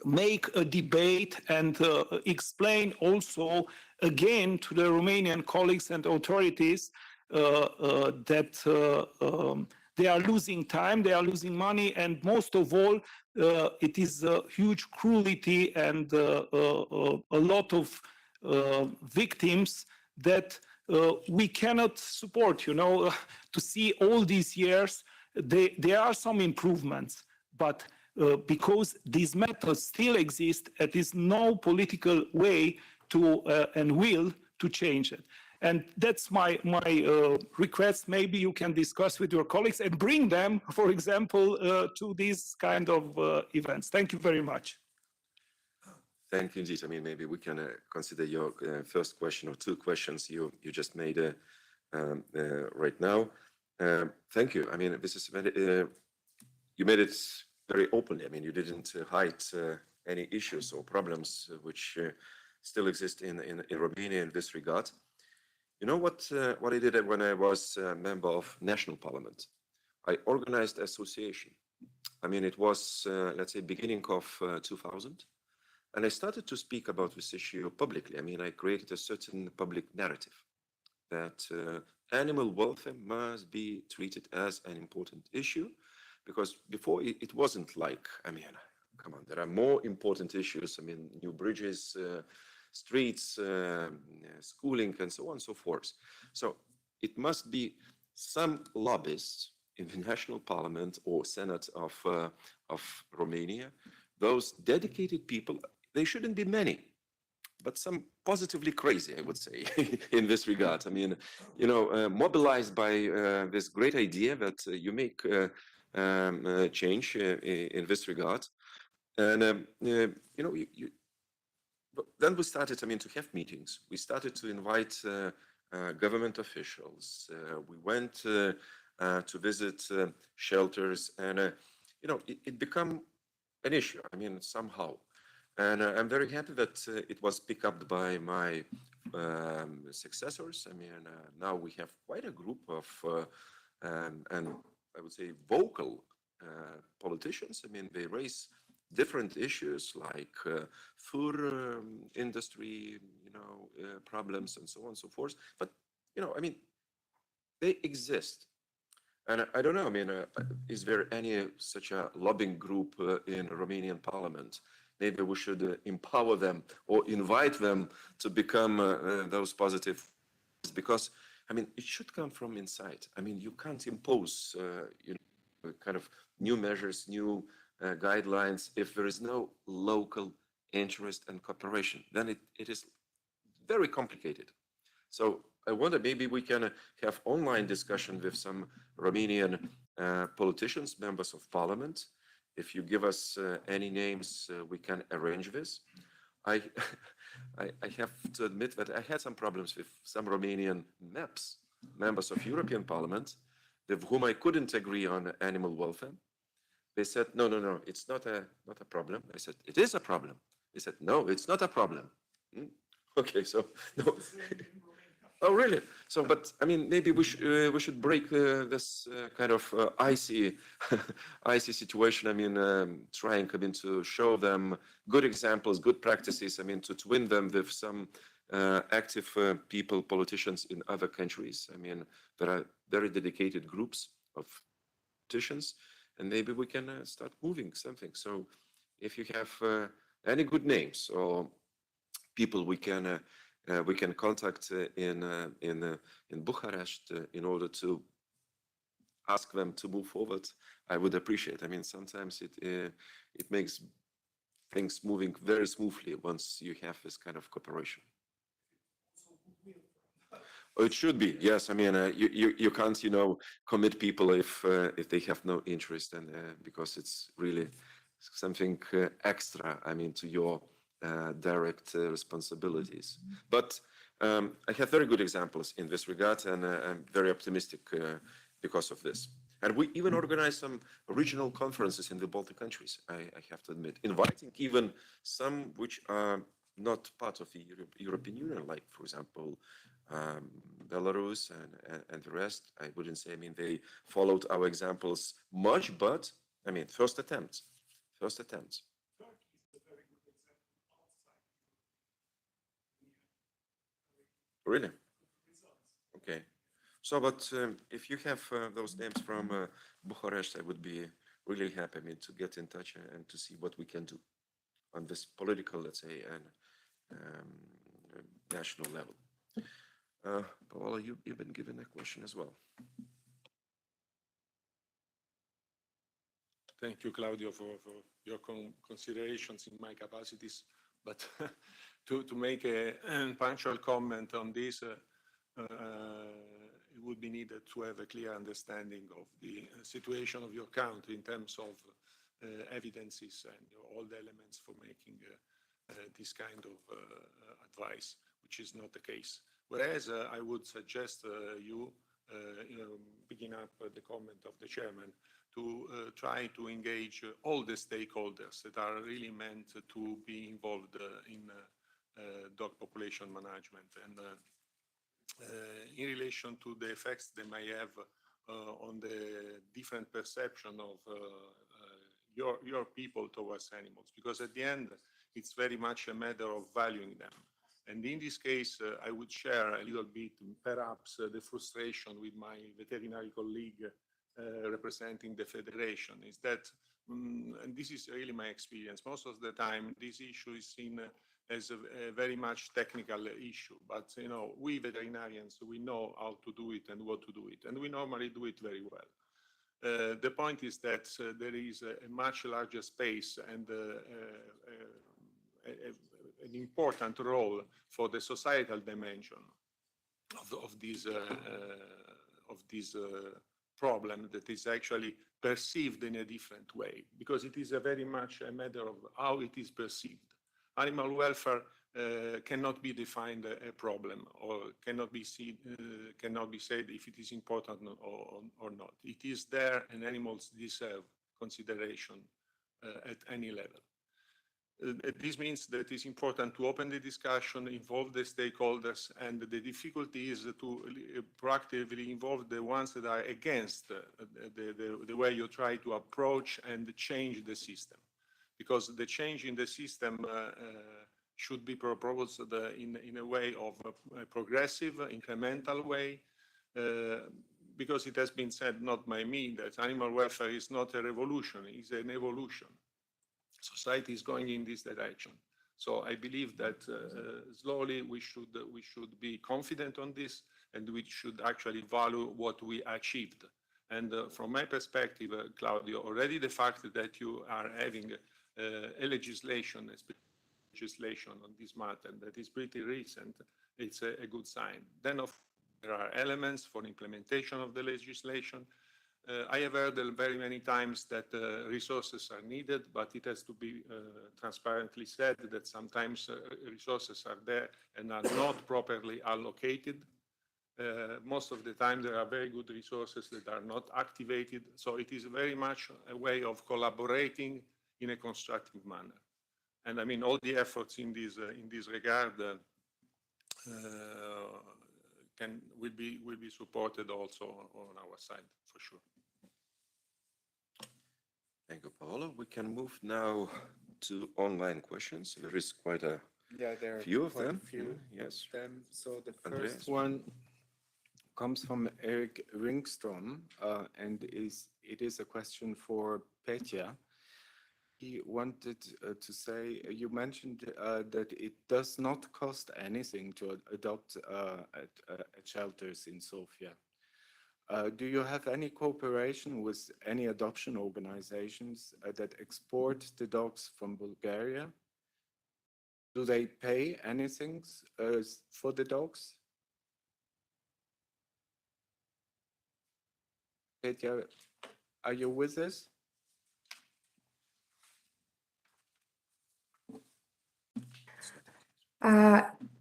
make a debate and explain also again to the Romanian colleagues and authorities that they are losing time, they are losing money, and most of all, it is a huge cruelty and a lot of victims that we cannot support. You know, to see all these years, there are some improvements, but because these methods still exist, there is no political way to and will to change it. And that's my request. Maybe you can discuss with your colleagues and bring them, for example, to these kind of events. Thank you very much. Thank you, indeed. I mean, maybe we can consider your first question or two questions you just made right now. Thank you. I mean, this is very, you made it very openly. I mean, you didn't hide any issues or problems which still exist in Romania in this regard. You know what I did when I was a member of national parliament? I organized association. I mean, it was, let's say, beginning of 2000. And I started to speak about this issue publicly. I mean, I created a certain public narrative that animal welfare must be treated as an important issue, because before it wasn't like, I mean, come on, there are more important issues. I mean, new bridges, streets, schooling, and so on and so forth. So it must be some lobbyists in the national parliament or senate of Romania, those dedicated people. They shouldn't be many, but some positively crazy, I would say, in this regard. I mean, you know, mobilized by this great idea that you make change in this regard. And, you know, then we started, I mean, to have meetings. We started to invite government officials. We went to visit shelters, and, you know, it became an issue, I mean, somehow. And I'm very happy that it was picked up by my successors. I mean, now we have quite a group of, and I would say, vocal politicians. I mean, they raise different issues like food industry, you know, problems and so on and so forth. But, you know, I mean, they exist. And I don't know, I mean, is there any such a lobbying group in Romanian parliament? maybe we should empower them or invite them to become those positive, because I mean, it should come from inside. I mean, you can't impose, kind of new measures, new guidelines if there is no local interest and cooperation. Then it is very complicated. So I wonder, maybe we can have online discussion with some Romanian politicians, members of parliament. If you give us any names, we can arrange this. I have to admit that I had some problems with some Romanian MEPs, members of European Parliament, with whom I couldn't agree on animal welfare. They said, no, it's not a problem. I said, it is a problem. They said, no, it's not a problem. Okay, so no. Oh, really? So, but I mean, maybe we should break this kind of icy situation. I mean, trying, I mean, to show them good examples, good practices. I mean, to win them with some active people, politicians in other countries. I mean, there are very dedicated groups of politicians, and maybe we can start moving something. So, if you have any good names or people we can contact in Bucharest in order to ask them to move forward, I would appreciate. I mean, sometimes it makes things moving very smoothly once you have this kind of cooperation. Oh, it should be, yes. I mean, you can't, commit people if they have no interest, and because it's really something extra. I mean, to your direct responsibilities. But I have very good examples in this regard, and I'm very optimistic because of this. And we even organize some regional conferences in the Baltic countries, I have to admit, inviting even some which are not part of the European Union, like, for example, Belarus and the rest. I wouldn't say, I mean, they followed our examples much, but I mean, first attempts. Really? Okay. So, but if you have those names from Bucharest, I would be really happy, I mean, to get in touch and to see what we can do on this political, let's say, and national level. Paola, you've been given a question as well. Thank you, Claudio, for your considerations in my capacities. But to make a punctual comment on this, it would be needed to have a clear understanding of the situation of your country in terms of evidences and all the elements for making this kind of advice, which is not the case. Whereas I would suggest you, picking up the comment of the chairman, to try to engage all the stakeholders that are really meant to be involved in dog population management, and in relation to the effects they may have on the different perception of your people towards animals, because at the end it's very much a matter of valuing them. And in this case, I would share a little bit, perhaps, the frustration with my veterinary colleague representing the federation, is that, and this is really my experience, most of the time this issue is seen as a very much technical issue, but we veterinarians, we know how to do it and what to do it, and we normally do it very well. The point is that there is a much larger space and an important role for the societal dimension of this problem that is actually perceived in a different way, because it is very much a matter of how it is perceived. Animal welfare cannot be defined a problem, or cannot be said if it is important or not. It is there, and animals deserve consideration at any level. This means that it's important to open the discussion, involve the stakeholders, and the difficulty is to proactively involve the ones that are against the way you try to approach and change the system. Because the change in the system should be proposed in a way of a progressive, incremental way, because it has been said, not by me, that animal welfare is not a revolution, it's an evolution. society is going in this direction. So I believe that slowly we should be confident on this, and we should actually value what we achieved. And from my perspective, Claudio, already the fact that you are having a legislation on this matter that is pretty recent, it's a good sign. Then there are elements for implementation of the legislation. I have heard very many times that resources are needed, but it has to be transparently said that sometimes resources are there and are not properly allocated. Most of the time there are very good resources that are not activated. So it is very much a way of collaborating in a constructive manner. And I mean, all the efforts in this regard will be supported also on our side, for sure. Thank you, Paolo. We can move now to online questions. There is quite a few of them. Yes. So the Andreas? first one comes from Eric Ringstrom, and it is a question for Petja. He wanted to say, you mentioned that it does not cost anything to adopt at shelters in Sofia. Do you have any cooperation with any adoption organizations that export the dogs from Bulgaria? Do they pay anything for the dogs? Petja, are you with us?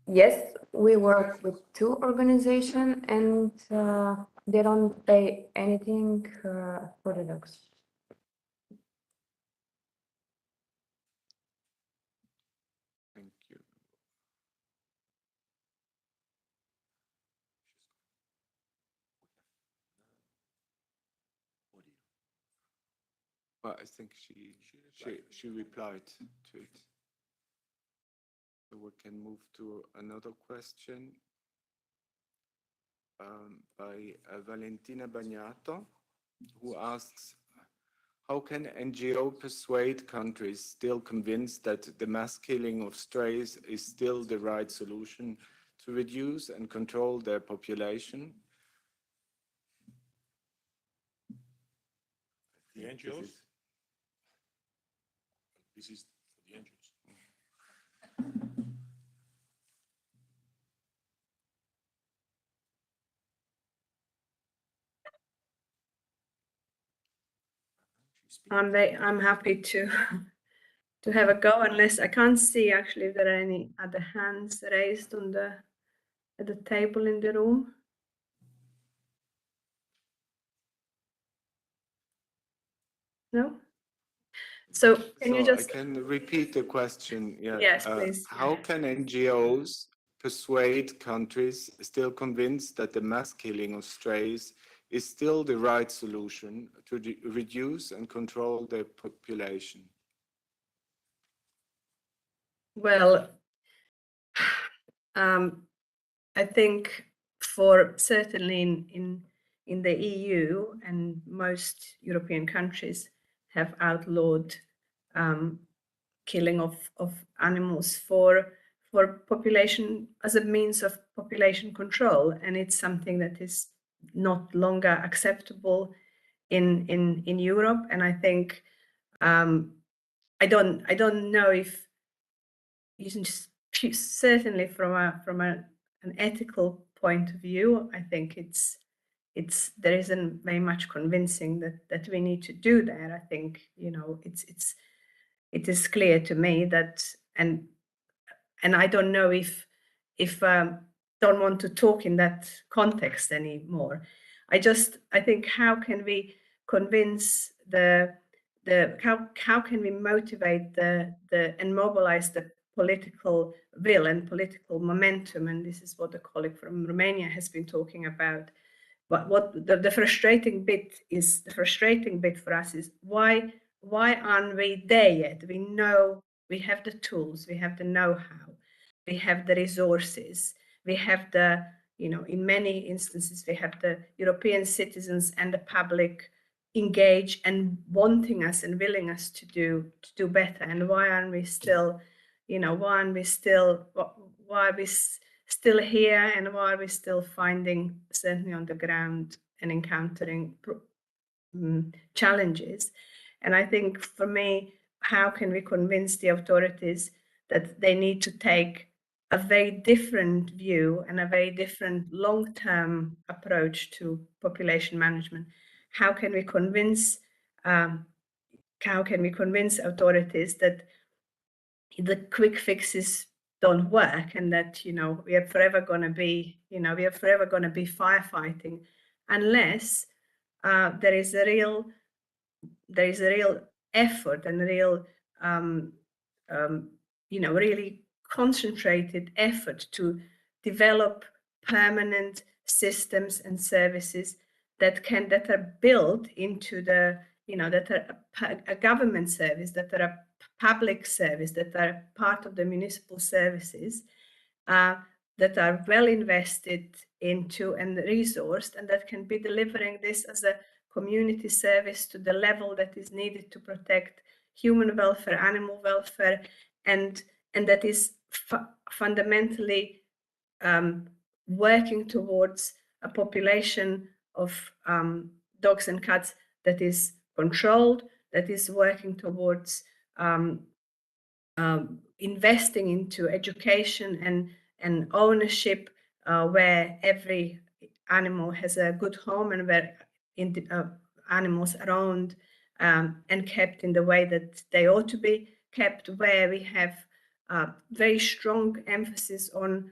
Yes, we work with two organizations, and they don't pay anything for the dogs. Thank you. Well, I think she replied to it. So we can move to another question by Valentina Bagnato, who asks, how can NGO persuade countries still convinced that the mass killing of strays is still the right solution to reduce and control their population? The NGOs? This is for the NGOs. I'm happy to have a go, unless I can't see actually if there are any other hands raised on at the table in the room. No? So can you just... I can repeat the question. Yeah. Yes, please. How can NGOs persuade countries still convinced that the mass killing of strays is still the right solution to reduce and control their population? Well, I think for certainly in the EU, and most European countries have outlawed killing of animals for population, as a means of population control, and it's something that is not longer acceptable in Europe. And I think I don't know if you can just, certainly from an ethical point of view, I think there isn't very much convincing that we need to do that. I think, you know, it is clear to me that, and I don't know if don't want to talk in that context anymore. I think, how can we convince how can we motivate and mobilize the political will and political momentum? And this is what a colleague from Romania has been talking about. But what the frustrating bit for us is, why aren't we there yet? We know we have the tools, we have the know-how, we have the resources, we have in many instances, we have the European citizens and the public engage and wanting us and willing us to do better? And why aren't we still, why are we still here, and why are we still finding, certainly on the ground, and encountering challenges? And I think for me, how can we convince the authorities that they need to take a very different view and a very different long-term approach to population management? How can we convince authorities that the quick fixes don't work, and that we are forever going to be firefighting unless there is a real effort and real really concentrated effort to develop permanent systems and services that are built into the that are a government service, that are a public service, that are part of the municipal services, that are well invested into and resourced, and that can be delivering this as a community service to the level that is needed to protect human welfare, animal welfare, and that is fundamentally working towards a population of dogs and cats that is controlled, that is working towards investing into education and ownership, where every animal has a good home, and where animals are owned and kept in the way that they ought to be kept, where we have very strong emphasis on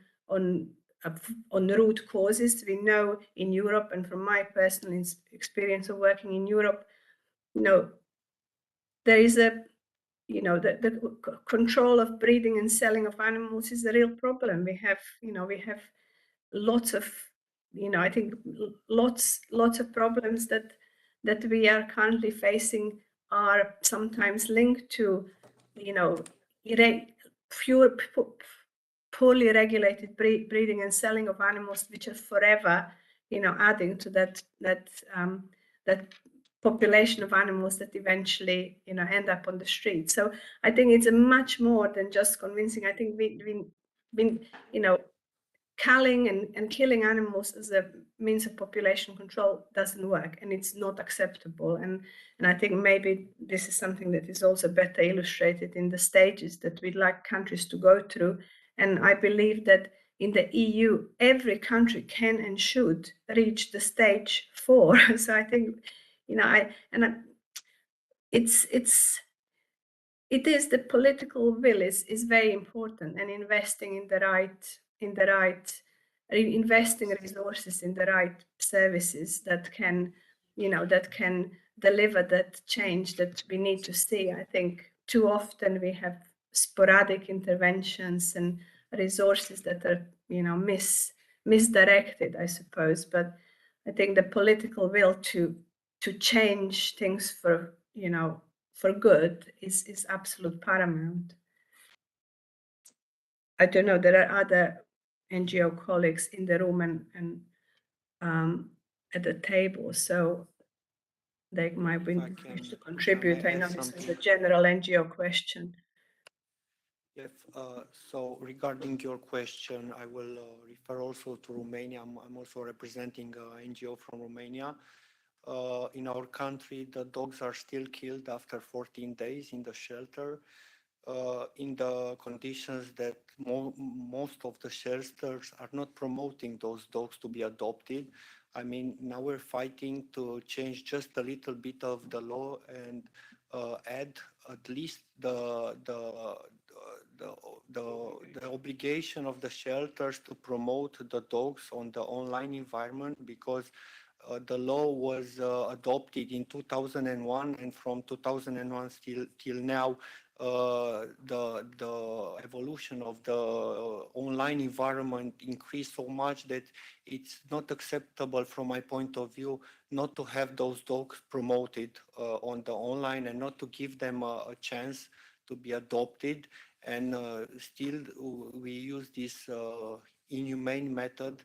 root causes. We know in Europe, and from my personal experience of working in Europe, there is the control of breeding and selling of animals is a real problem. We have lots of I think lots of problems that we are currently facing are sometimes linked to poorly regulated breeding and selling of animals, which are forever adding to that population of animals that eventually end up on the street. So I think it's a much more than just convincing. I think culling and killing animals as a means of population control doesn't work, and it's not acceptable. And I think maybe this is something that is also better illustrated in the stages that we'd like countries to go through. And I believe that in the EU, every country can and should reach the stage 4. So I think, it is the political will is very important, and investing investing resources in the right services that can deliver that change that we need to see. I think too often we have sporadic interventions and resources that are misdirected, I suppose. But I think the political will to change things for good is absolute paramount. I don't know, there are other NGO colleagues in the room and at the table, so they might be to contribute. I know this is a general NGO question. Yes, so regarding your question, I will refer also to Romania. I'm also representing an NGO from Romania. In our country, the dogs are still killed after 14 days in the shelter, in the conditions that most of the shelters are not promoting those dogs to be adopted. I mean, now we're fighting to change just a little bit of the law and add at least the obligation of the shelters to promote the dogs on the online environment, because the law was adopted in 2001, and from 2001 till now, the evolution of the online environment increased so much that it's not acceptable from my point of view not to have those dogs promoted on the online and not to give them a chance to be adopted. And still we use this inhumane method.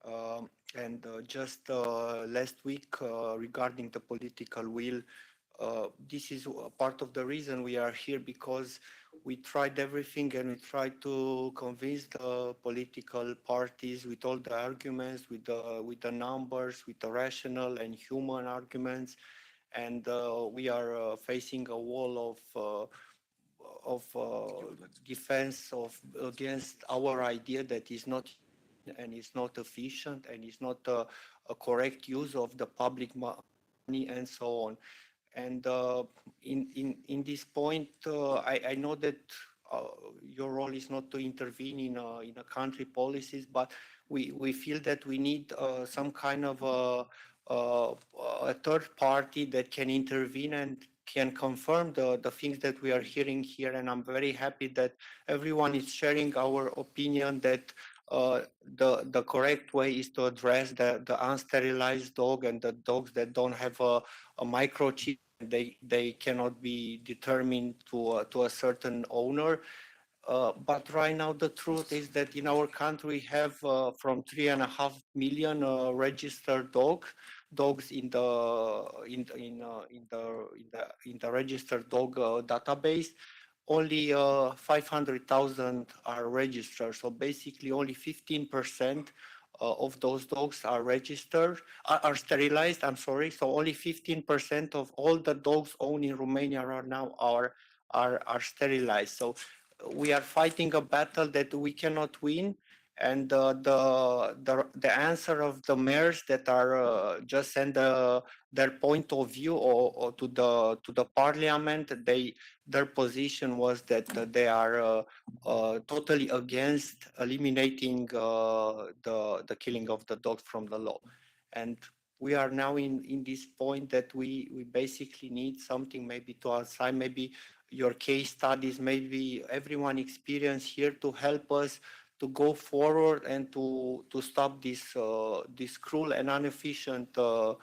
And just last week, regarding the political will, this is part of the reason we are here, because we tried everything and we tried to convince the political parties with all the arguments, with the numbers, with the rational and human arguments, and we are facing a wall of defense against our idea that is not and is not efficient and is not a correct use of the public money and so on. And in this point, I know that your role is not to intervene in a country policies, but we feel that we need some kind of a third party that can intervene and can confirm the things that we are hearing here. And I'm very happy that everyone is sharing our opinion that the correct way is to address the unsterilized dog and the dogs that don't have a microchip. They cannot be determined to a certain owner. But right now, the truth is that in our country, we have from 3.5 million registered dogs in the registered dog database. Only 500,000 are registered. So basically, only 15% of those dogs are registered, are sterilized. I'm sorry. So only 15% of all the dogs owned in Romania right now are sterilized. So we are fighting a battle that we cannot win, and the answer of the mayors that are just send their point of view or to the parliament, their position was that they are totally against eliminating the killing of the dogs from the law. And we are now in this point that we basically need something maybe to outside, maybe your case studies, maybe everyone experience here to help us to go forward and to stop this cruel and inefficient dog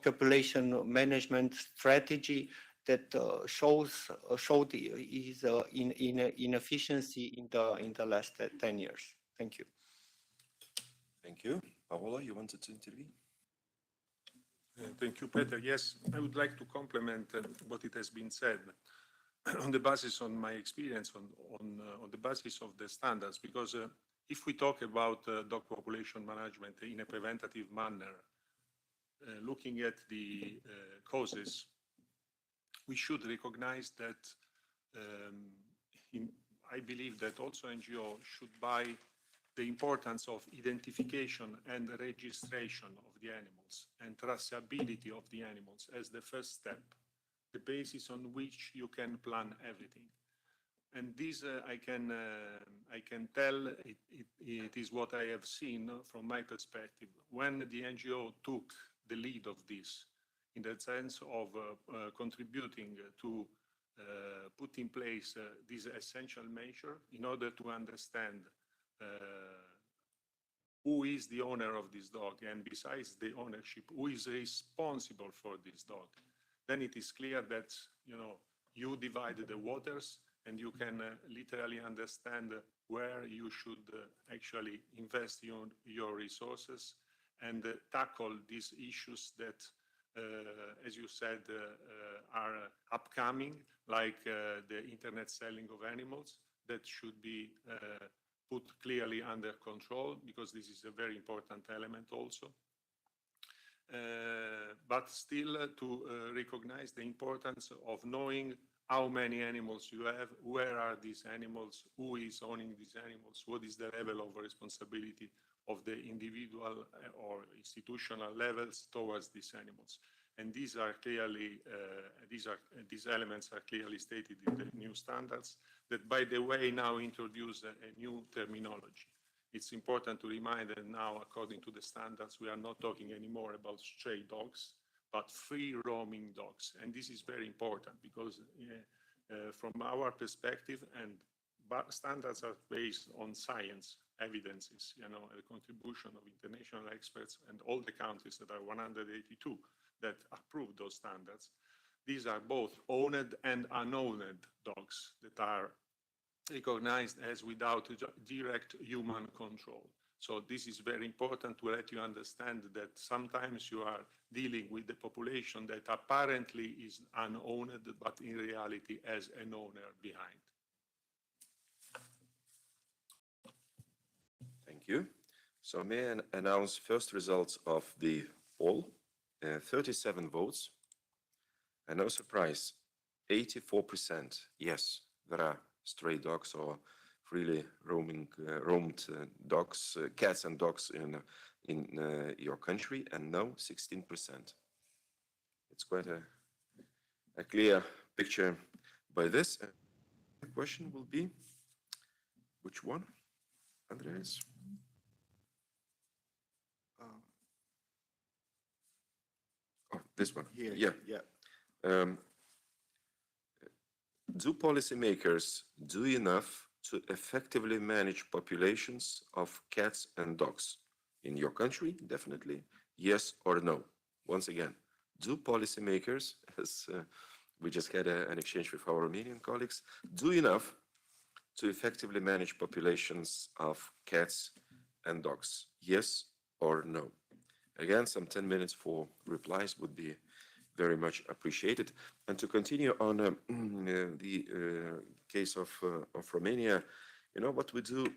population management strategy that showed is inefficiency in the last 10 years. Thank you. Thank you. Paola, you wanted to intervene? Thank you, Peter. Yes, I would like to complement what it has been said on the basis of my experience, on the basis of the standards, because if we talk about dog population management in a preventative manner, looking at the causes, we should recognize that I believe that also NGO should buy the importance of identification and registration of the animals and traceability of the animals as the first step, the basis on which you can plan everything. And this I can tell it is what I have seen from my perspective when the NGO took the lead of this, in the sense of contributing to put in place this essential measure in order to understand who is the owner of this dog, and besides the ownership, who is responsible for this dog. Then it is clear that you divide the waters and you can literally understand where you should actually invest your resources and tackle these issues that, as you said, are upcoming, like the internet selling of animals, that should be put clearly under control, because this is a very important element also. But still to recognize the importance of knowing how many animals you have, where are these animals, who is owning these animals, what is the level of responsibility of the individual or institutional levels towards these animals. And these are clearly, these elements are clearly stated in the new standards that, by the way, now introduce a new terminology. It's important to remind that now, according to the standards, we are not talking anymore about stray dogs, but free roaming dogs. And this is very important because from our perspective, and standards are based on science, evidences, the contribution of international experts and all the countries that are 182 that approve those standards. These are both owned and unowned dogs that are recognized as without direct human control. So this is very important to let you understand that sometimes you are dealing with the population that apparently is unowned, but in reality has an owner behind. Thank you. So may I announce first results of the poll? 37 votes, and no surprise, 84% yes, there are stray dogs or freely roamed dogs, cats and dogs in your country, and no, 16%. It's quite a clear picture by this. The question will be, which one, Andreas? Oh, this one. Here, Yeah. yeah. Do policymakers do enough to effectively manage populations of cats and dogs in your country? Definitely, yes or no. Once again, do policymakers, as we just had an exchange with our Romanian colleagues, do enough to effectively manage populations of cats and dogs? Yes or no? Again, some 10 minutes for replies would be very much appreciated. And to continue on the case of Romania, you know what we do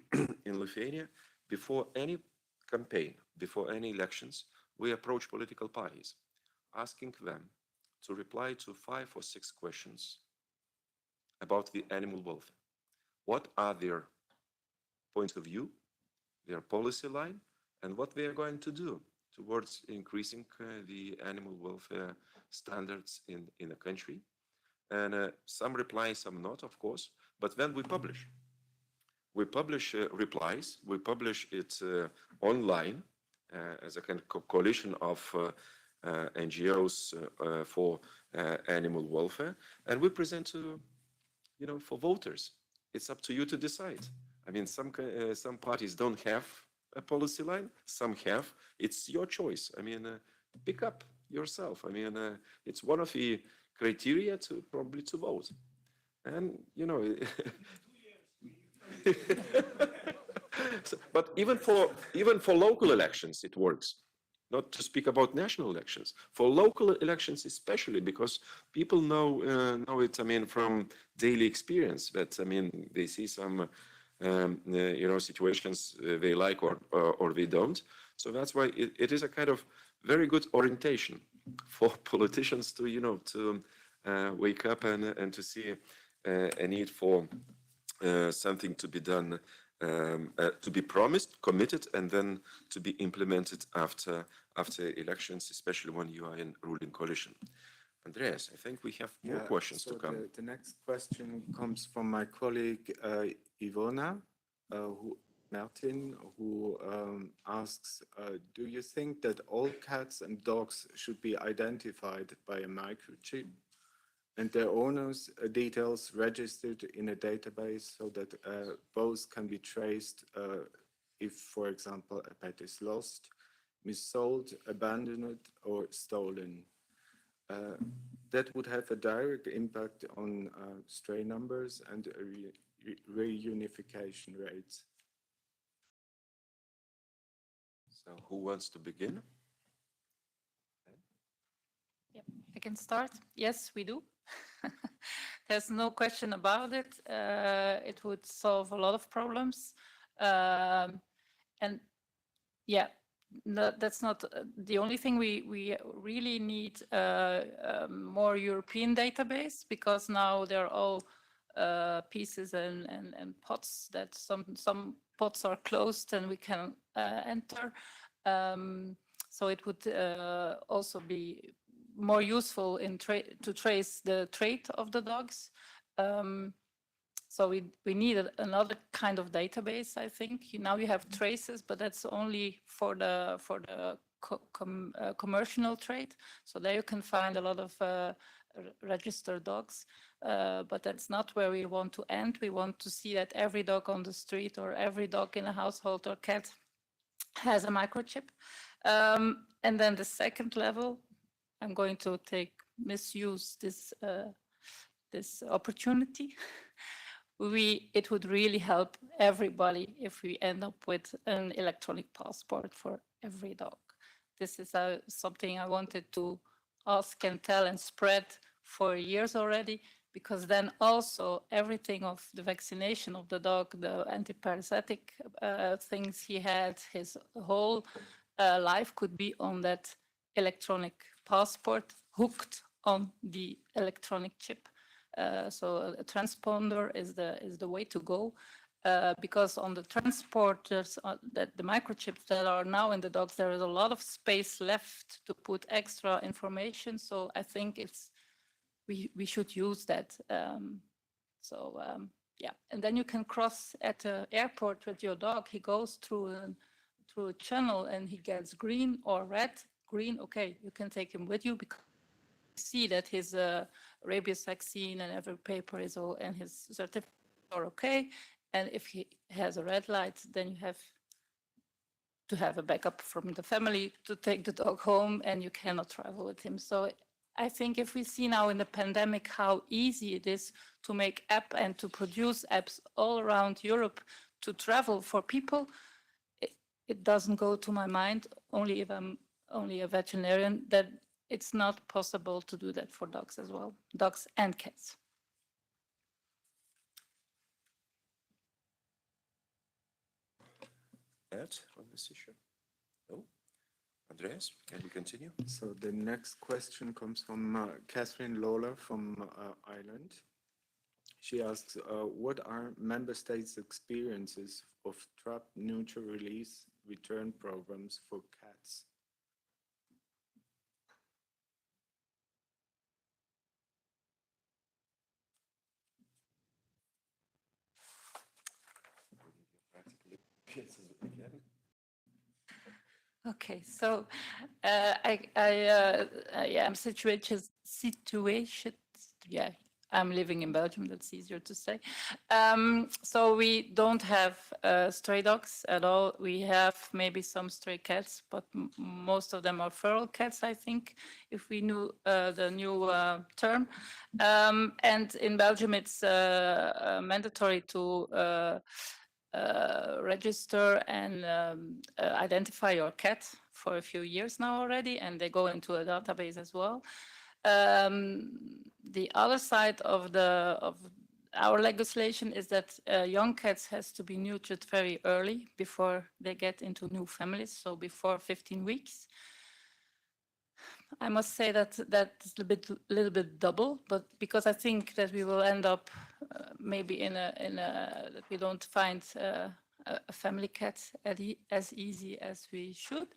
in Lithuania? Before any campaign, before any elections, we approach political parties, asking them to reply to 5 or 6 questions about the animal welfare. What are their points of view, their policy line, and what they are going to do towards increasing the animal welfare standards in the country. And some reply, some not, of course, but then we publish. We publish replies, we publish it online as a kind of coalition of NGOs for animal welfare, and we present to, you know, for voters. It's up to you to decide. I mean, some parties don't have a policy line, some have. It's your choice. I mean, pick up yourself. I mean, it's one of the criteria to probably to vote. And, you know, so, but even for local elections, it works. Not to speak about national elections. For local elections, especially, because people know it. I mean, from daily experience. That I mean, they see some you know, situations they like or they don't. So that's why it is a kind of very good orientation for politicians to, you know, to wake up and to see a need for something to be done, to be promised, committed, and then to be implemented after elections, especially when you are in ruling coalition. Andreas, I think we have more questions to come. The next question comes from my colleague Ivona Martin, who asks, do you think that all cats and dogs should be identified by a microchip and their owners' details registered in a database so that both can be traced if, for example, a pet is lost, missold, abandoned, or stolen? That would have a direct impact on stray numbers and reunification rates. So who wants to begin? Yep, I can start. Yes, we do. There's no question about it. It would solve a lot of problems. And yeah, no, that's not the only thing. We really need more European database, because now they're all pieces and pots that some pots are closed and we can enter. So it would also be more useful in to trace the trait of the dogs. So we need another kind of database, I think. Now you have traces, but that's only for the commercial trait. So there you can find a lot of registered dogs, but that's not where we want to end. We want to see that every dog on the street or every dog in a household or cat has a microchip. And then the second level, I'm going to misuse this opportunity. it would really help everybody if we end up with an electronic passport for every dog. This is something I wanted to ask and tell and spread for years already, because then also everything of the vaccination of the dog, the anti-parasitic things he had, his whole life could be on that electronic passport hooked on the electronic chip. So a transponder is the way to go, because on the transporters, that the microchips that are now in the dogs, there is a lot of space left to put extra information. So I think we should use that. Yeah, and then you can cross at the airport with your dog. He goes through a channel and he gets green or red. Green, okay, you can take him with you because you see that his rabies vaccine and every paper is all, and his certificate are okay. And if he has a red light, then you have to have a backup from the family to take the dog home, and you cannot travel with him. So I think if we see now in the pandemic how easy it is to make app and to produce apps all around Europe to travel for people, it doesn't go to my mind, only if I'm only a veterinarian, that it's not possible to do that for dogs as well, dogs and cats. Add on this issue? No? Andreas, can we continue? So the next question comes from Catherine Lawler from Ireland. She asks, what are member states' experiences of trap, neuter, release, return programs for cats? Okay, so I'm situated. Yeah, I'm living in Belgium. That's easier to say. So we don't have stray dogs at all. We have maybe some stray cats, but most of them are feral cats, I think, if we knew the new term. And in Belgium, it's mandatory to register and identify your cat for a few years now already, and they go into a database as well. The other side of our legislation is that young cats has to be neutered very early before they get into new families, so before 15 weeks. I must say that that's a little bit double, but because I think that we will end up maybe in a that we don't find a family cat as easy as we should.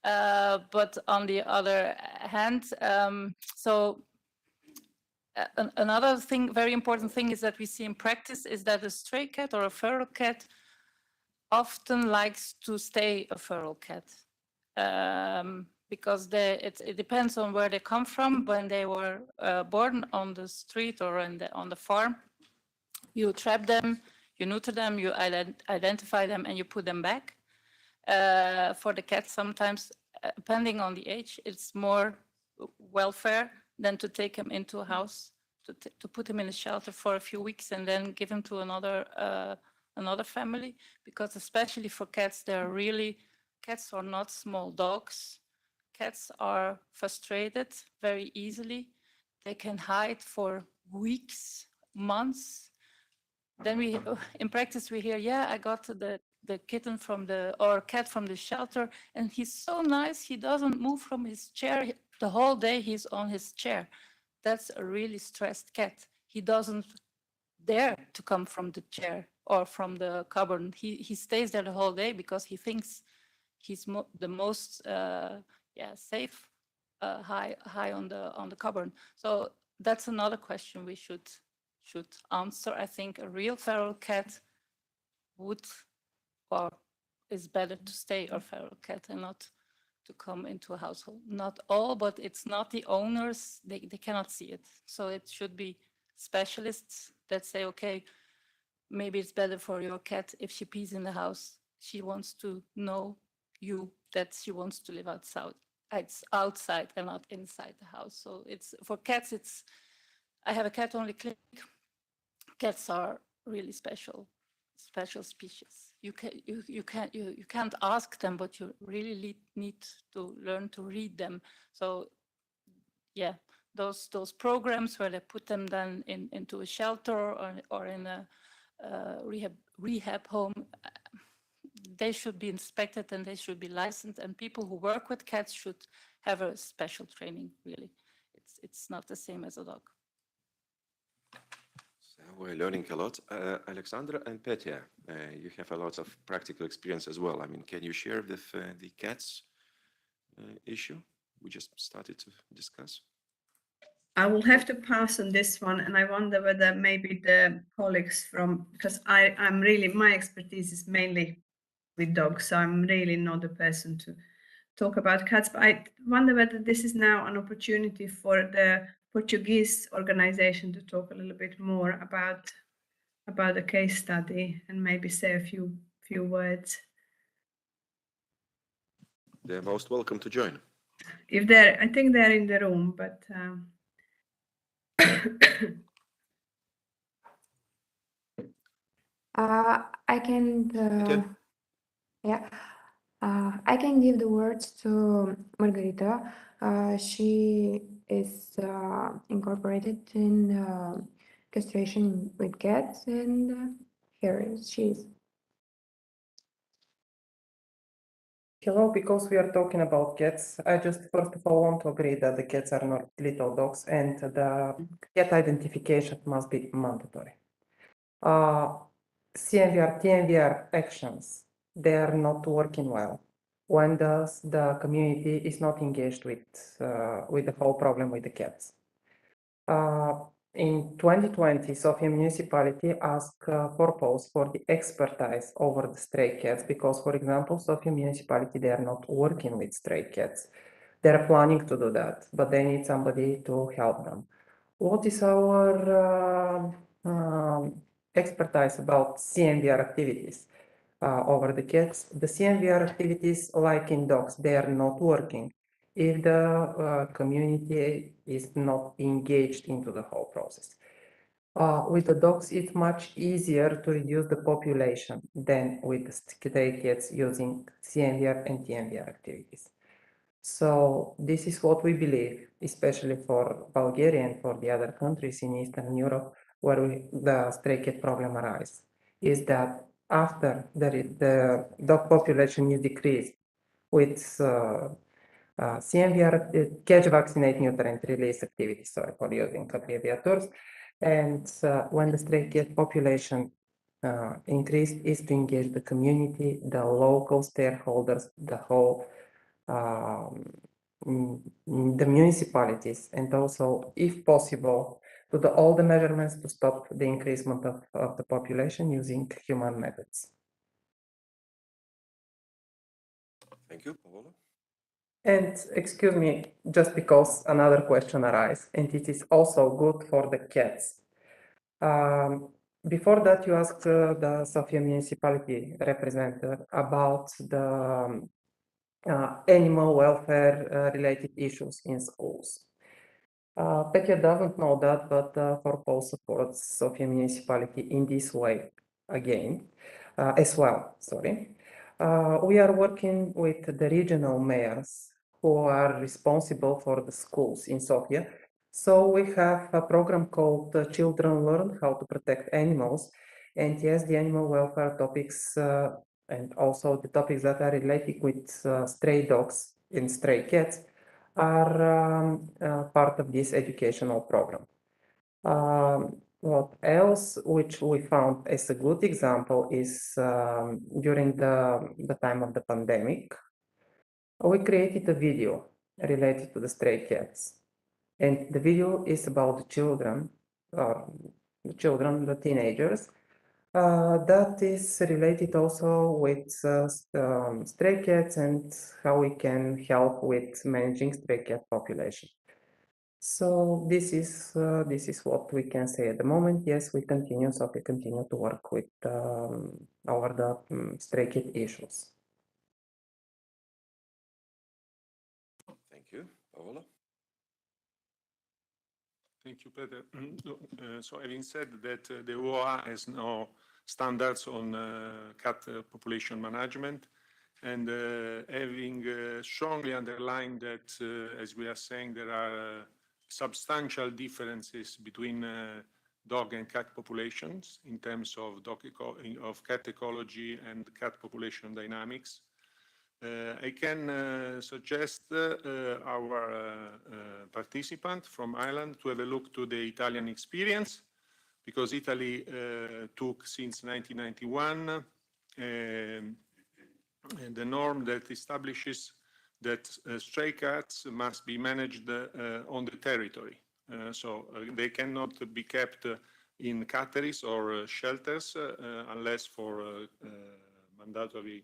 But on the other hand, another thing, very important thing, is that we see in practice is that a stray cat or a feral cat often likes to stay a feral cat. Because it depends on where they come from. When they were born on the street or on the farm, you trap them, you neuter them, you identify them, and you put them back. For the cat, sometimes, depending on the age, it's more welfare than to take him into a house, to put him in a shelter for a few weeks and then give him to another family. Because especially for cats, cats are not small dogs. Cats are frustrated very easily. They can hide for weeks, months. Then in practice, we hear, yeah, I got the kitten or cat from the shelter, and he's so nice, he doesn't move from his chair. The whole day he's on his chair. That's a really stressed cat. He doesn't dare to come from the chair or from the cupboard. He stays there the whole day because he thinks he's the most safe, high on the cupboard. So that's another question we should answer. I think a real feral cat is better to stay a feral cat and not to come into a household. Not all, but it's not the owners. They cannot see it. So it should be specialists that say, okay, maybe it's better for your cat if she pees in the house. She wants to know that she wants to live outside. It's outside and not inside the house. So for cats, I have a cat-only clinic. Cats are really special species. You can't ask them, but you really need to learn to read them. So yeah, those programs where they put them then into a shelter or in a rehab home, they should be inspected and they should be licensed, and people who work with cats should have a special training, really. It's not the same as a dog. So we're learning a lot. Alexandra and Petya, you have a lot of practical experience as well. I mean, can you share the cats issue we just started to discuss? I will have to pass on this one, and I wonder whether maybe the colleagues from, because I'm really, my expertise is mainly with dogs, so I'm really not the person to talk about cats, but I wonder whether this is now an opportunity for the Portuguese organization to talk a little bit more about the case study and maybe say a few words. They're most welcome to join. If they're, I think they're in the room, but I can, yeah, I can give the words to Margarita. She is incorporated in castration with cats, and here she is. Hello, because we are talking about cats, I just first of all want to agree that the cats are not little dogs and the cat identification must be mandatory. CMVR, TMVR actions, they are not working well when the community is not engaged with the whole problem with the cats. In 2020, Sofia municipality asked purpose for the expertise over the stray cats because, for example, Sofia municipality, they are not working with stray cats. They're planning to do that, but they need somebody to help them. What is our expertise about CMVR activities over the cats? The CMVR activities, like in dogs, they are not working if the community is not engaged into the whole process. With the dogs, it's much easier to reduce the population than with the stray cats using CMVR and TMVR activities. So this is what we believe, especially for Bulgaria and for the other countries in Eastern Europe where the stray cat problem arises, is that after the dog population is decreased with CMVR, catch, vaccinate, neuter, and release activities, sorry for using abbreviators, and when the stray cat population increased, is to engage the community, the local stakeholders, the whole the municipalities, and also, if possible, to do all the measurements to stop the increasement of the population using human methods. Thank you, Paola. And excuse me, just because another question arises, and it is also good for the cats. Before that, you asked the Sofia municipality representative about the animal welfare related issues in schools. Petya doesn't know that, but Forpol supports Sofia municipality in this way again, as well, sorry. We are working with the regional mayors who are responsible for the schools in Sofia. So we have a program called Children Learn How to Protect Animals. And yes, the animal welfare topics and also the topics that are related with stray dogs and stray cats are part of this educational program. What else, which we found as a good example, is during the time of the pandemic, we created a video related to the stray cats. And the video is about the children, the teenagers, that is related also with stray cats and how we can help with managing stray cat population. So this is what we can say at the moment. Yes, we continue to work with our stray cat issues. Thank you, Paola. Thank you, Peter. So having said that, the OA has no standards on cat population management, and having strongly underlined that, as we are saying, there are substantial differences between dog and cat populations in terms of cat ecology and cat population dynamics. I can suggest our participant from Ireland to have a look to the Italian experience, because Italy took since 1991 the norm that establishes that stray cats must be managed on the territory. So they cannot be kept in catteries or shelters unless for mandatory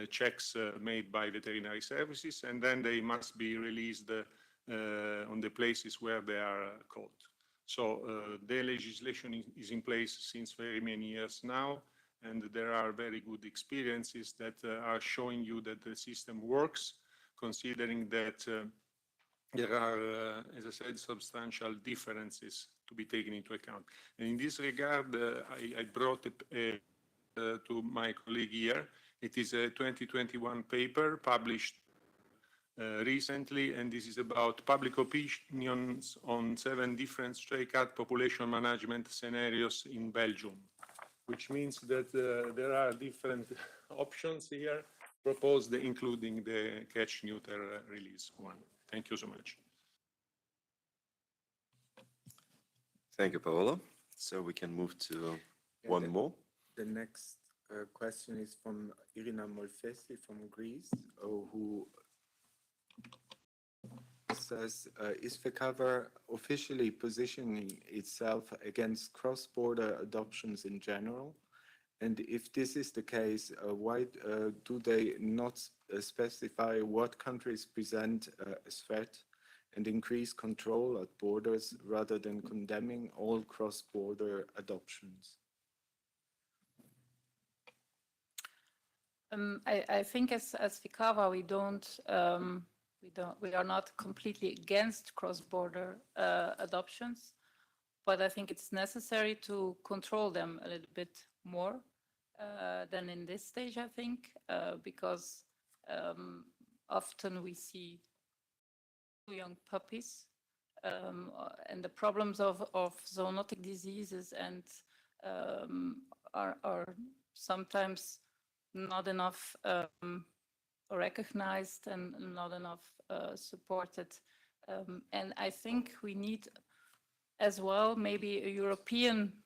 checks made by veterinary services, and then they must be released on the places where they are caught. So the legislation is in place since very many years now, and there are very good experiences that are showing you that the system works, considering that there are, as I said, substantial differences to be taken into account. And in this regard, I brought to my colleague here. It is a 2021 paper published recently, and this is about public opinions on 7 different stray cat population management scenarios in Belgium, which means that there are different options here proposed, including the catch, neuter, release one. Thank you so much. Thank you, Paolo. So we can move to one more. The next question is from Irina Molfesi from Greece, who says, is FECAVA officially positioning itself against cross-border adoptions in general? And if this is the case, why do they not specify what countries present a threat and increase control at borders rather than condemning all cross-border adoptions? I think as FECAVA, we are not completely against cross-border adoptions, but I think it's necessary to control them a little bit more than in this stage, I think, because often we see young puppies and the problems of zoonotic diseases and are sometimes not enough recognized and not enough supported. And I think we need as well maybe a European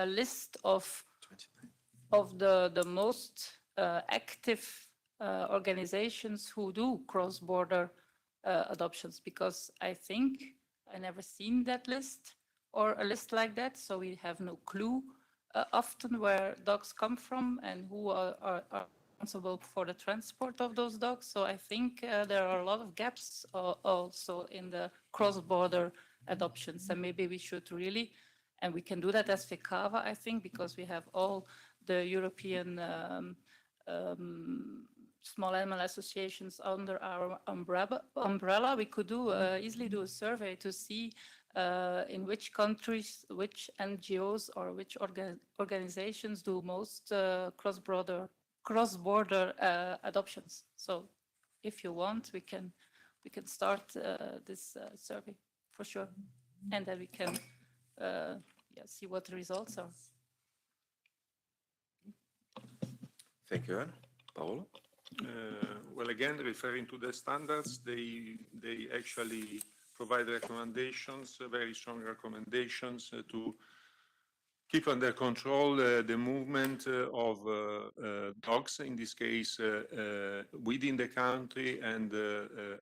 list of the most active organizations who do cross-border adoptions, because I think I never seen that list or a list like that, so we have no clue often where dogs come from and who are responsible for the transport of those dogs. So I think there are a lot of gaps also in the cross-border adoptions, and maybe we should really, and we can do that as FECAVA, I think, because we have all the European small animal associations under our umbrella. We could easily do a survey to see in which countries, which NGOs or which organizations do most cross-border adoptions. So if you want, we can start this survey for sure, and then we can see what the results are. Thank you, Anne. Paolo? Well, again, referring to the standards, they actually provide recommendations, very strong recommendations to keep under control the movement of dogs, in this case, within the country and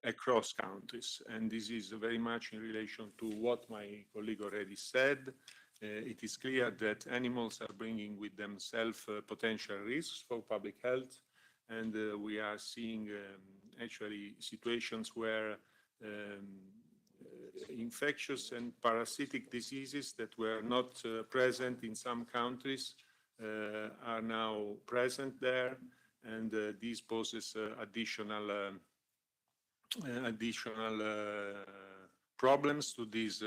across countries. And this is very much in relation to what my colleague already said. It is clear that animals are bringing with themselves potential risks for public health. And we are seeing actually situations where infectious and parasitic diseases that were not present in some countries are now present there, and this poses additional problems to this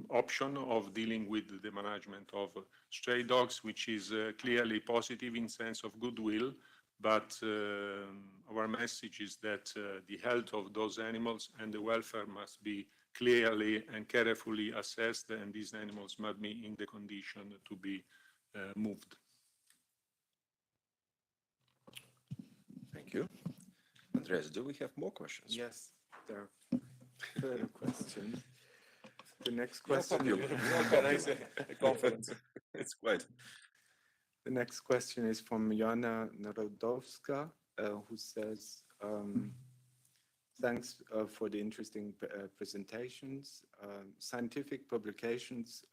option of dealing with the management of stray dogs, which is clearly positive in sense of goodwill, but our message is that the health of those animals and the welfare must be clearly and carefully assessed, and these animals must be in the condition to be moved. Thank you. Andreas, do we have more questions? Yes, there are further questions. The next question. Organize a conference. It's quite. The next question is from Jana Narodowska, who says, thanks for the interesting presentations. Scientific publications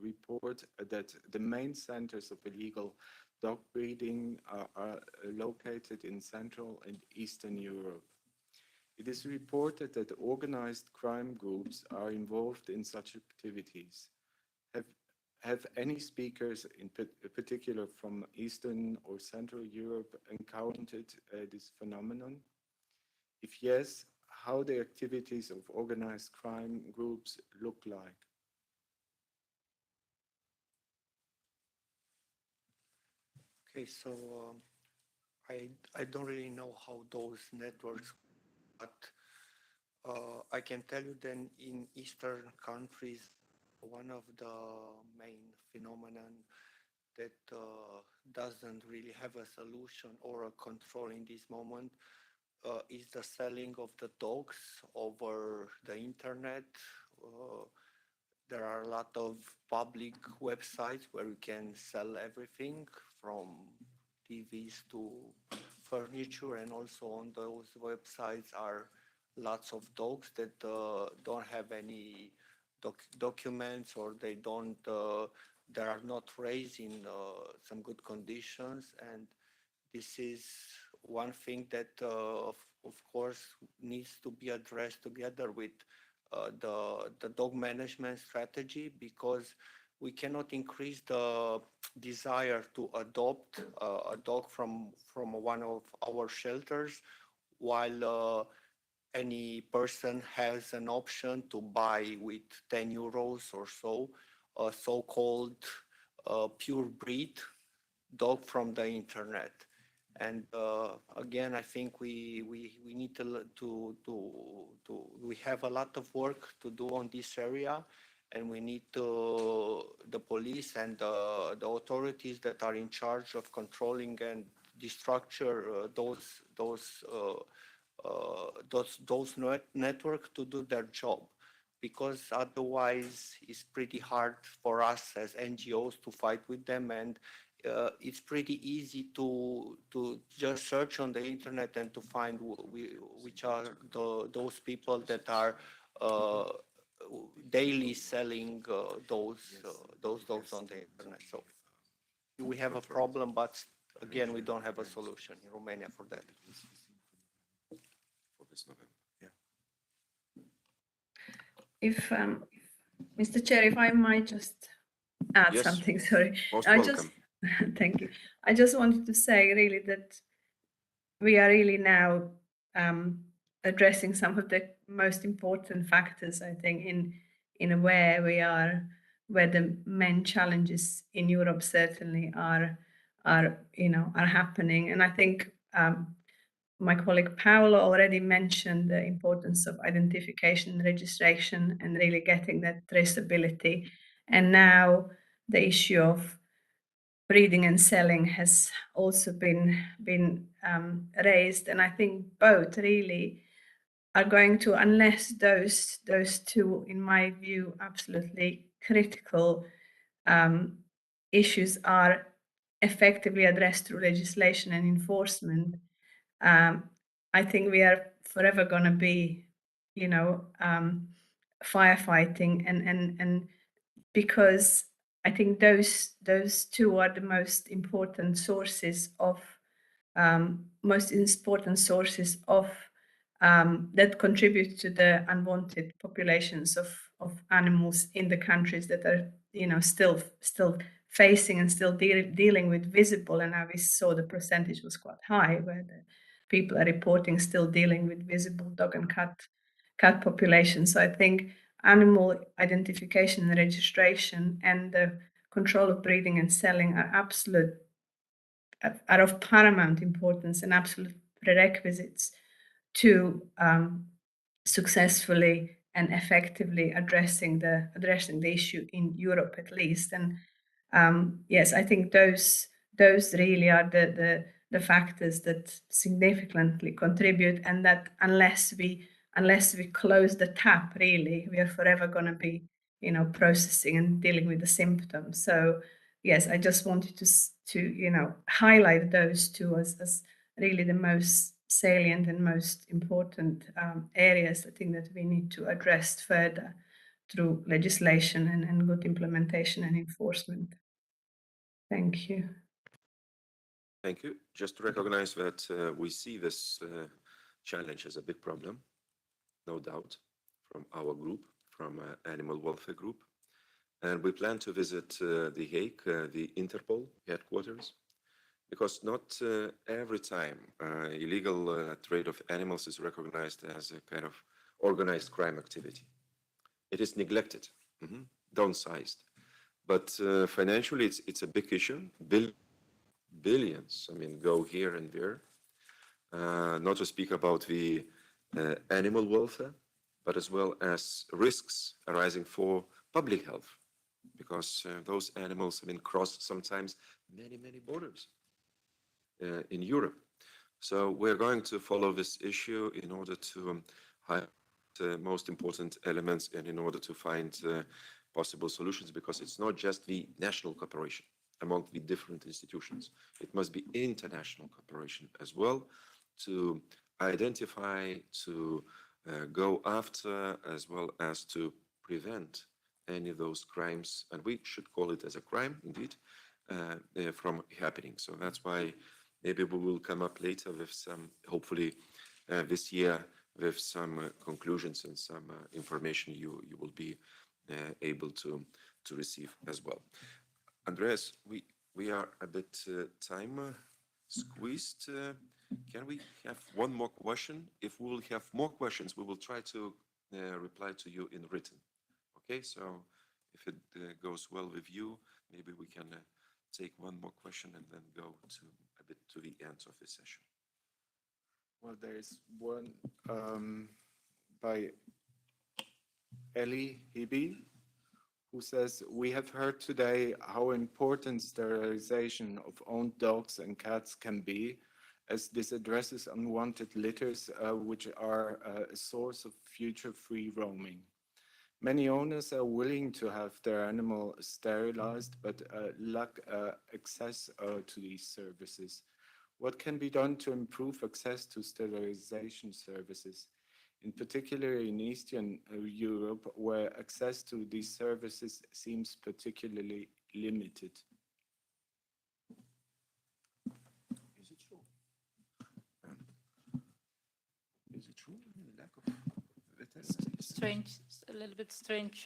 report that the main centers of illegal dog breeding are located in Central and Eastern Europe. It is reported that organized crime groups are involved in such activities. Have any speakers, in particular from Eastern or Central Europe, encountered this phenomenon? If yes, how the activities of organized crime groups look like? Okay, so I don't really know how those networks, but I can tell you then in Eastern countries, one of the main phenomenon that doesn't really have a solution or a control in this moment is the selling of the dogs over the internet. There are a lot of public websites where you can sell everything from TVs to furniture, and also on those websites are lots of dogs that don't have any documents, or they are not raised in some good conditions. And this is one thing that of course needs to be addressed together with the dog management strategy, because we cannot increase the desire to adopt a dog from one of our shelters while any person has an option to buy with 10 euros or so a so-called pure breed dog from the internet. And again, I think we need we have a lot of work to do on this area, and we need the police and the authorities that are in charge of controlling and destructure those networks to do their job, because otherwise it's pretty hard for us as NGOs to fight with them. And it's pretty easy to just search on the internet and to find which are those people that are daily selling those dogs on the internet. So we have a problem, but again, we don't have a solution in Romania for that. If Mr. Chair, if I might just add Yes. something, sorry. Most I welcome. Thank you. I just wanted to say really that we are really now addressing some of the most important factors, I think, in where we are, where the main challenges in Europe certainly are happening. And I think my colleague Paolo already mentioned the importance of identification and registration and really getting that traceability. And now the issue of breeding and selling has also been raised. And I think both really are going to, unless those two, in my view, absolutely critical issues are effectively addressed through legislation and enforcement, I think we are forever going to be, firefighting, and because I think those two are the most important sources of that contribute to the unwanted populations of animals in the countries that are still facing and still dealing with visible. And now we saw the percentage was quite high, where people are reporting still dealing with visible dog and cat populations. So I think animal identification and registration and the control of breeding and selling are of paramount importance and absolute prerequisites to successfully and effectively addressing the issue in Europe, at least. And yes, I think those really are the factors that significantly contribute, and that unless we close the tap, really, we are forever going to be, processing and dealing with the symptoms. So yes, I just wanted to highlight those two as really the most salient and most important areas I think that we need to address further through legislation and good implementation and enforcement. Thank you. Thank you. Just to recognize that we see this challenge as a big problem, no doubt, from our group, from Animal Welfare Group. And we plan to visit The Hague, the Interpol headquarters, because not every time illegal trade of animals is recognized as a kind of organized crime activity. It is neglected, downsized. But financially, it's a big issue. Billions, go here and there. Not to speak about the animal welfare, but as well as risks arising for public health, because those animals cross sometimes many borders in Europe. So we're going to follow this issue in order to highlight the most important elements and in order to find possible solutions, because it's not just the national cooperation among the different institutions. It must be international cooperation as well to identify, to go after, as well as to prevent any of those crimes, and we should call it as a crime, indeed, from happening. So that's why maybe we will come up later with some, hopefully this year, with some conclusions and some information you will be able to receive as well. Andreas, we are a bit time squeezed. Can we have one more question? If we will have more questions, we will try to reply to you in written. Okay, so if it goes well with you, maybe we can take one more question and then go a bit to the end of the session. Well, there is one by Ellie Hebe, who says, we have heard today how important sterilization of owned dogs and cats can be, as this addresses unwanted litters, which are a source of future free roaming. Many owners are willing to have their animal sterilized, but lack access to these services. What can be done to improve access to sterilization services, in particular in Eastern Europe, where access to these services seems particularly limited? Is it true? Is it true? Lack of strange, a little bit strange.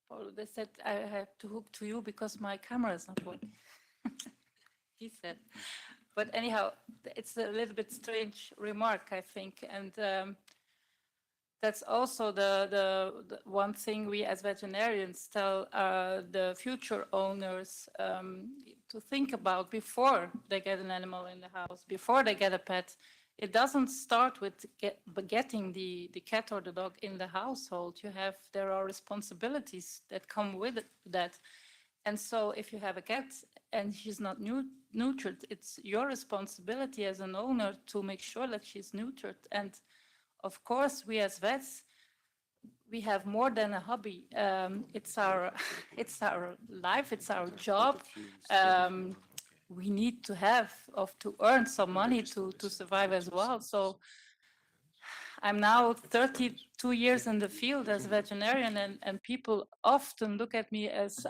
Paul, they said I have to hook to you because my camera is not working. He said, but anyhow, it's a little bit strange remark, I think, and that's also the one thing we as veterinarians tell the future owners to think about before they get an animal in the house, before they get a pet. It doesn't start with getting the cat or the dog in the household. There are responsibilities that come with that. And so if you have a cat and she's not neutered, it's your responsibility as an owner to make sure that she's neutered. And of course, we as vets, we have more than a hobby. It's our life, it's our job. We need to to earn some money to survive as well. So I'm now 32 years in the field as a veterinarian, and people often look at me as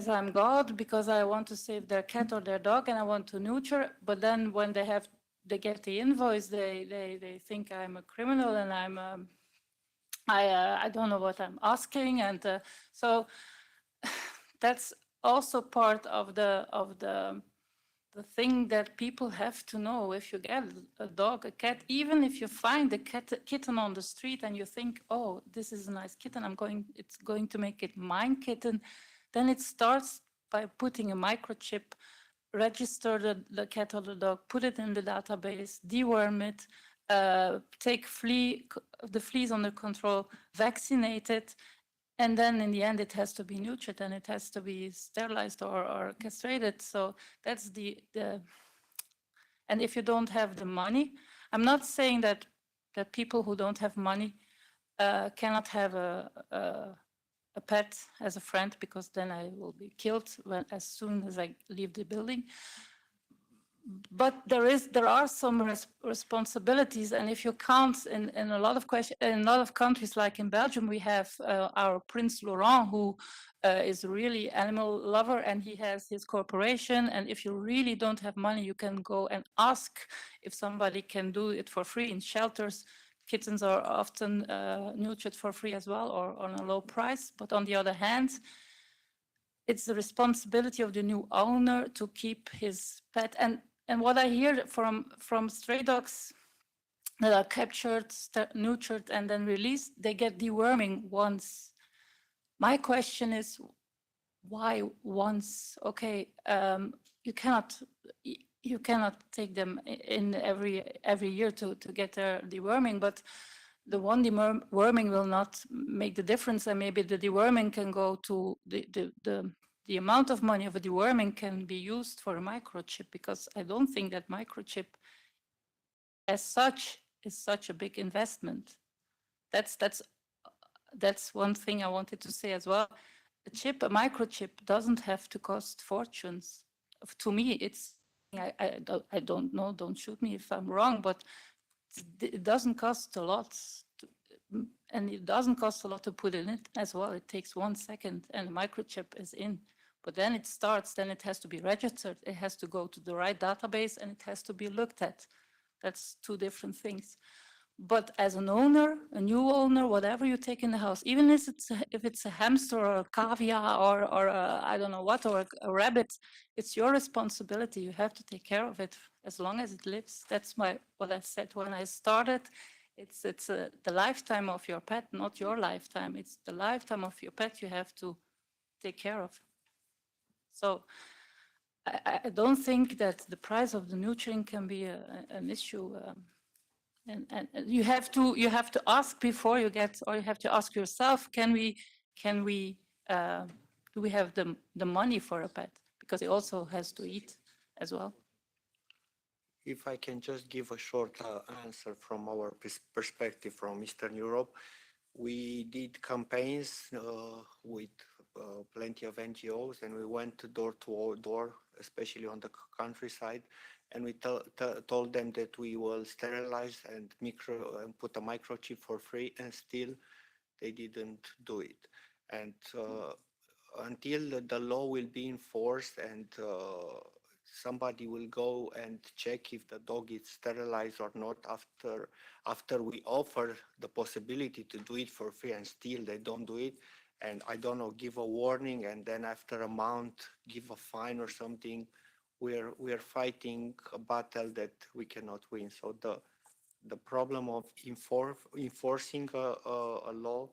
I'm God, because I want to save their cat or their dog and I want to neuter. But then when they get the invoice, they think I'm a criminal and I don't know what I'm asking, and so that's also part of the the thing that people have to know. If you get a dog, a cat, even if you find a kitten on the street and you think, oh, this is a nice kitten, it's going to make it mine kitten, then it starts by putting a microchip, register the cat or the dog, put it in the database, deworm it, take the fleas under control, vaccinate it, and then in the end it has to be neutered and it has to be sterilized or castrated. So that's and if you don't have the money, I'm not saying that people who don't have money cannot have a pet as a friend, because then I will be killed as soon as I leave the building. But there are some responsibilities, and if you count in a lot of countries, like in Belgium, we have our Prince Laurent, who is really animal lover, and he has his corporation. And if you really don't have money, you can go and ask if somebody can do it for free in shelters. Kittens are often neutered for free as well, or on a low price. But on the other hand, it's the responsibility of the new owner to keep his pet. And what I hear from stray dogs that are captured, neutered, and then released, they get deworming once. My question is, why once? Okay, you cannot take them in every year to get their deworming, but the one deworming will not make the difference, and maybe the deworming can go to the amount of money of a deworming can be used for a microchip, because I don't think that microchip as such is such a big investment. That's one thing I wanted to say as well. A microchip doesn't have to cost fortunes. To me, I don't know, don't shoot me if I'm wrong, but it doesn't cost a lot. And it doesn't cost a lot to put in it as well. It takes 1 second and the microchip is in. But then it starts, then it has to be registered. It has to go to the right database and it has to be looked at. That's two different things. But as an owner, a new owner, whatever you take in the house, even if it's a hamster or a caviar or I don't know what, or a rabbit, it's your responsibility. You have to take care of it as long as it lives. That's what I said when I started. It's the lifetime of your pet, not your lifetime. It's the lifetime of your pet you have to take care of. So I don't think that the price of the neutering can be an issue. And you have to ask before you get, or you have to ask yourself, do we have the money for a pet? Because it also has to eat as well. If I can just give a short answer from our perspective from Eastern Europe, we did campaigns with plenty of NGOs, and we went door to door, especially on the countryside, and we told them that we will sterilize and put a microchip for free, and still they didn't do it. And until the law will be enforced and somebody will go and check if the dog is sterilized or not after we offer the possibility to do it for free, and still they don't do it, and I don't know, give a warning, and then after a month give a fine or something, we're fighting a battle that we cannot win. So the problem of enforcing a law,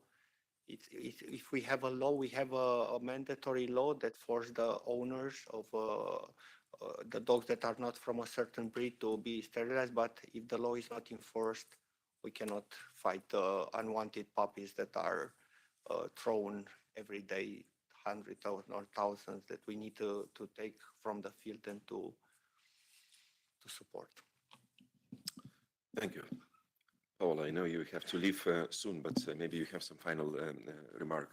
if we have a law, we have a mandatory law that forces the owners of the dogs that are not from a certain breed to be sterilized. But if the law is not enforced, we cannot fight the unwanted puppies that are thrown every day, hundreds or thousands, that we need to take from the field and to support. Thank you. Paul, I know you have to leave soon, but maybe you have some final remark.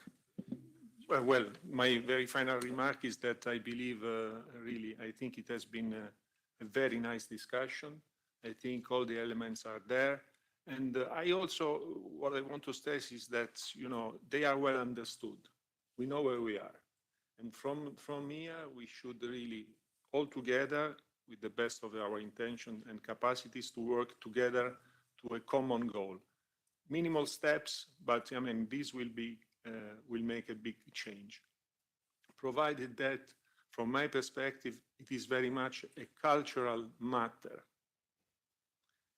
Well, my very final remark is that I believe, really, I think it has been a very nice discussion. I think all the elements are there. And I also, what I want to stress is that, they are well understood. We know where we are. And from here, we should really, all together, with the best of our intention and capacities, to work together to a common goal. Minimal steps, but this will make a big change. Provided that from my perspective, it is very much a cultural matter.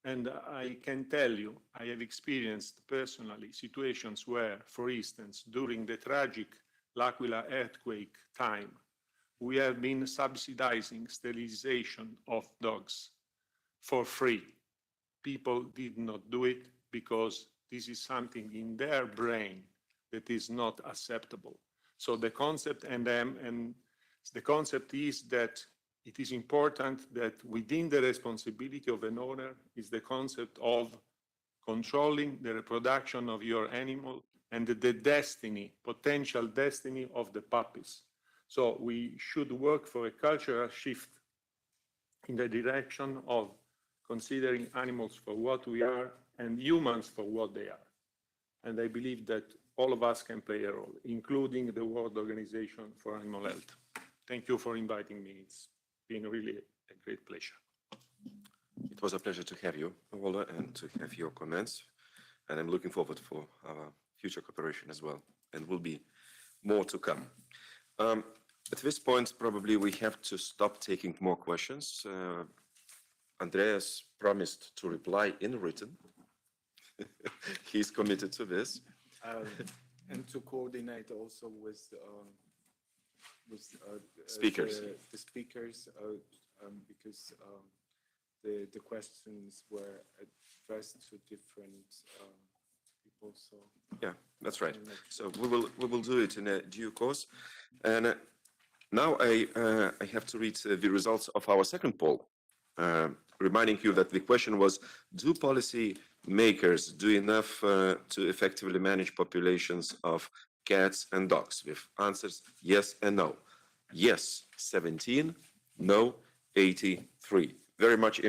And I can tell you, I have experienced personally situations where, for instance, during the tragic L'Aquila earthquake time, we have been subsidizing sterilization of dogs for free. People did not do it because this is something in their brain that is not acceptable. So the concept the concept is that it is important that within the responsibility of an owner is the concept of controlling the reproduction of your animal and the destiny, potential destiny of the puppies. So we should work for a cultural shift in the direction of considering animals for what we are and humans for what they are. And I believe that all of us can play a role, including the World Organization for Animal Health. Thank you for inviting me. It's been really a great pleasure. It was a pleasure to have you, Ola, and to have your comments. And I'm looking forward for our future cooperation as well. And will be more to come. At this point, probably we have to stop taking more questions. Andreas promised to reply in written. He's committed to this. And to coordinate also with speakers. The speakers, because the questions were addressed to different people. So yeah, that's right. So we will do it in a due course. And now I have to read the results of our second poll, reminding you that the question was: do policy makers do enough to effectively manage populations of cats and dogs? With answers yes and no. Yes, 17, no, 83. Very much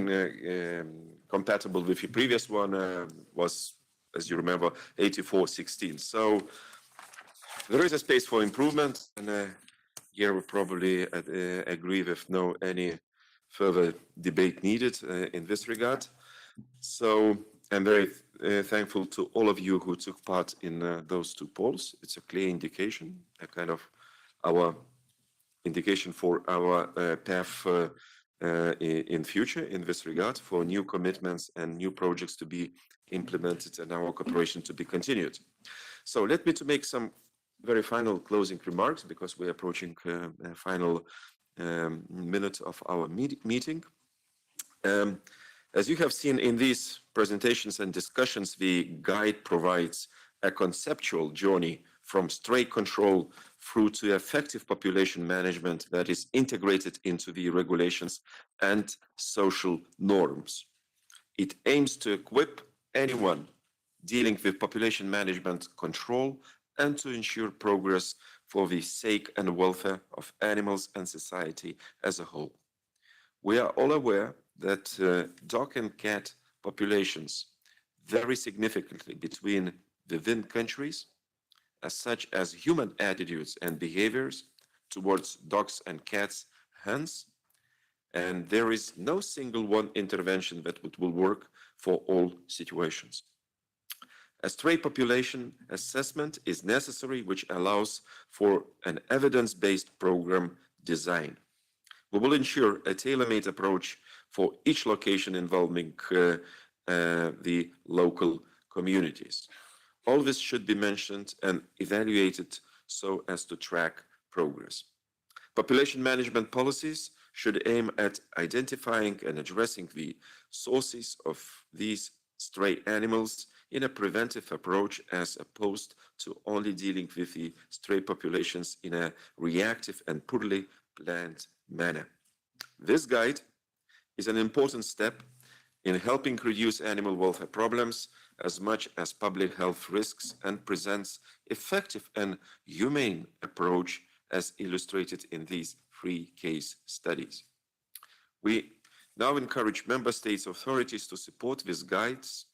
compatible with the previous one, was, as you remember, 84-16. So there is a space for improvement, and here we probably agree with no any further debate needed in this regard. So I'm very thankful to all of you who took part in those two polls. It's a clear indication, a kind of our indication for our path in future in this regard, for new commitments and new projects to be implemented and our cooperation to be continued. So let me to make some very final closing remarks, because we're approaching a final minute of our meeting. As you have seen in these presentations and discussions, the guide provides a conceptual journey from stray control through to effective population management that is integrated into the regulations and social norms. It aims to equip anyone dealing with population management control and to ensure progress for the sake and welfare of animals and society as a whole. We are all aware that dog and cat populations vary significantly within countries, as such as human attitudes and behaviors towards dogs and cats, hence, and there is no single one intervention that will work for all situations. A stray population assessment is necessary, which allows for an evidence-based program design. We will ensure a tailor-made approach for each location involving the local communities. All this should be mentioned and evaluated so as to track progress. Population management policies should aim at identifying and addressing the sources of these stray animals in a preventive approach, as opposed to only dealing with the stray populations in a reactive and poorly planned manner. This guide is an important step in helping reduce animal welfare problems as much as public health risks, and presents effective and humane approach as illustrated in these 3 case studies. We now encourage member states authorities to support this guidance,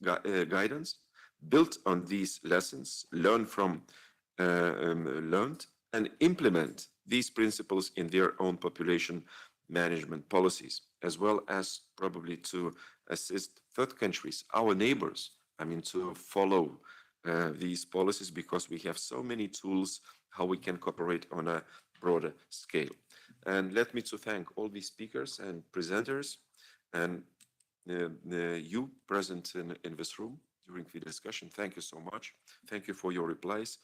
build on these lessons, learned, and implement these principles in their own population management policies, as well as probably to assist third countries, our neighbors, to follow these policies, because we have so many tools how we can cooperate on a broader scale. And let me to thank all these speakers and presenters and you present in this room during the discussion. Thank you so much. Thank you for your replies.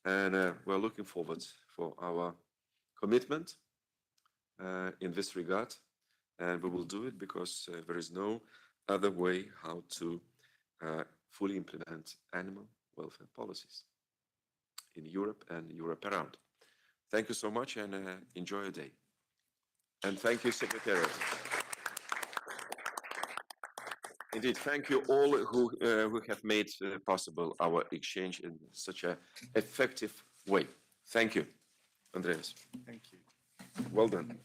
And we're looking forward for our commitment in this regard. And we will do it because there is no other way how to fully implement animal welfare policies in Europe and Europe around. Thank you so much and enjoy your day. And thank you, Secretariat. Indeed, thank you all who have made possible our exchange in such an effective way. Thank you, Andreas. Thank you. Well done.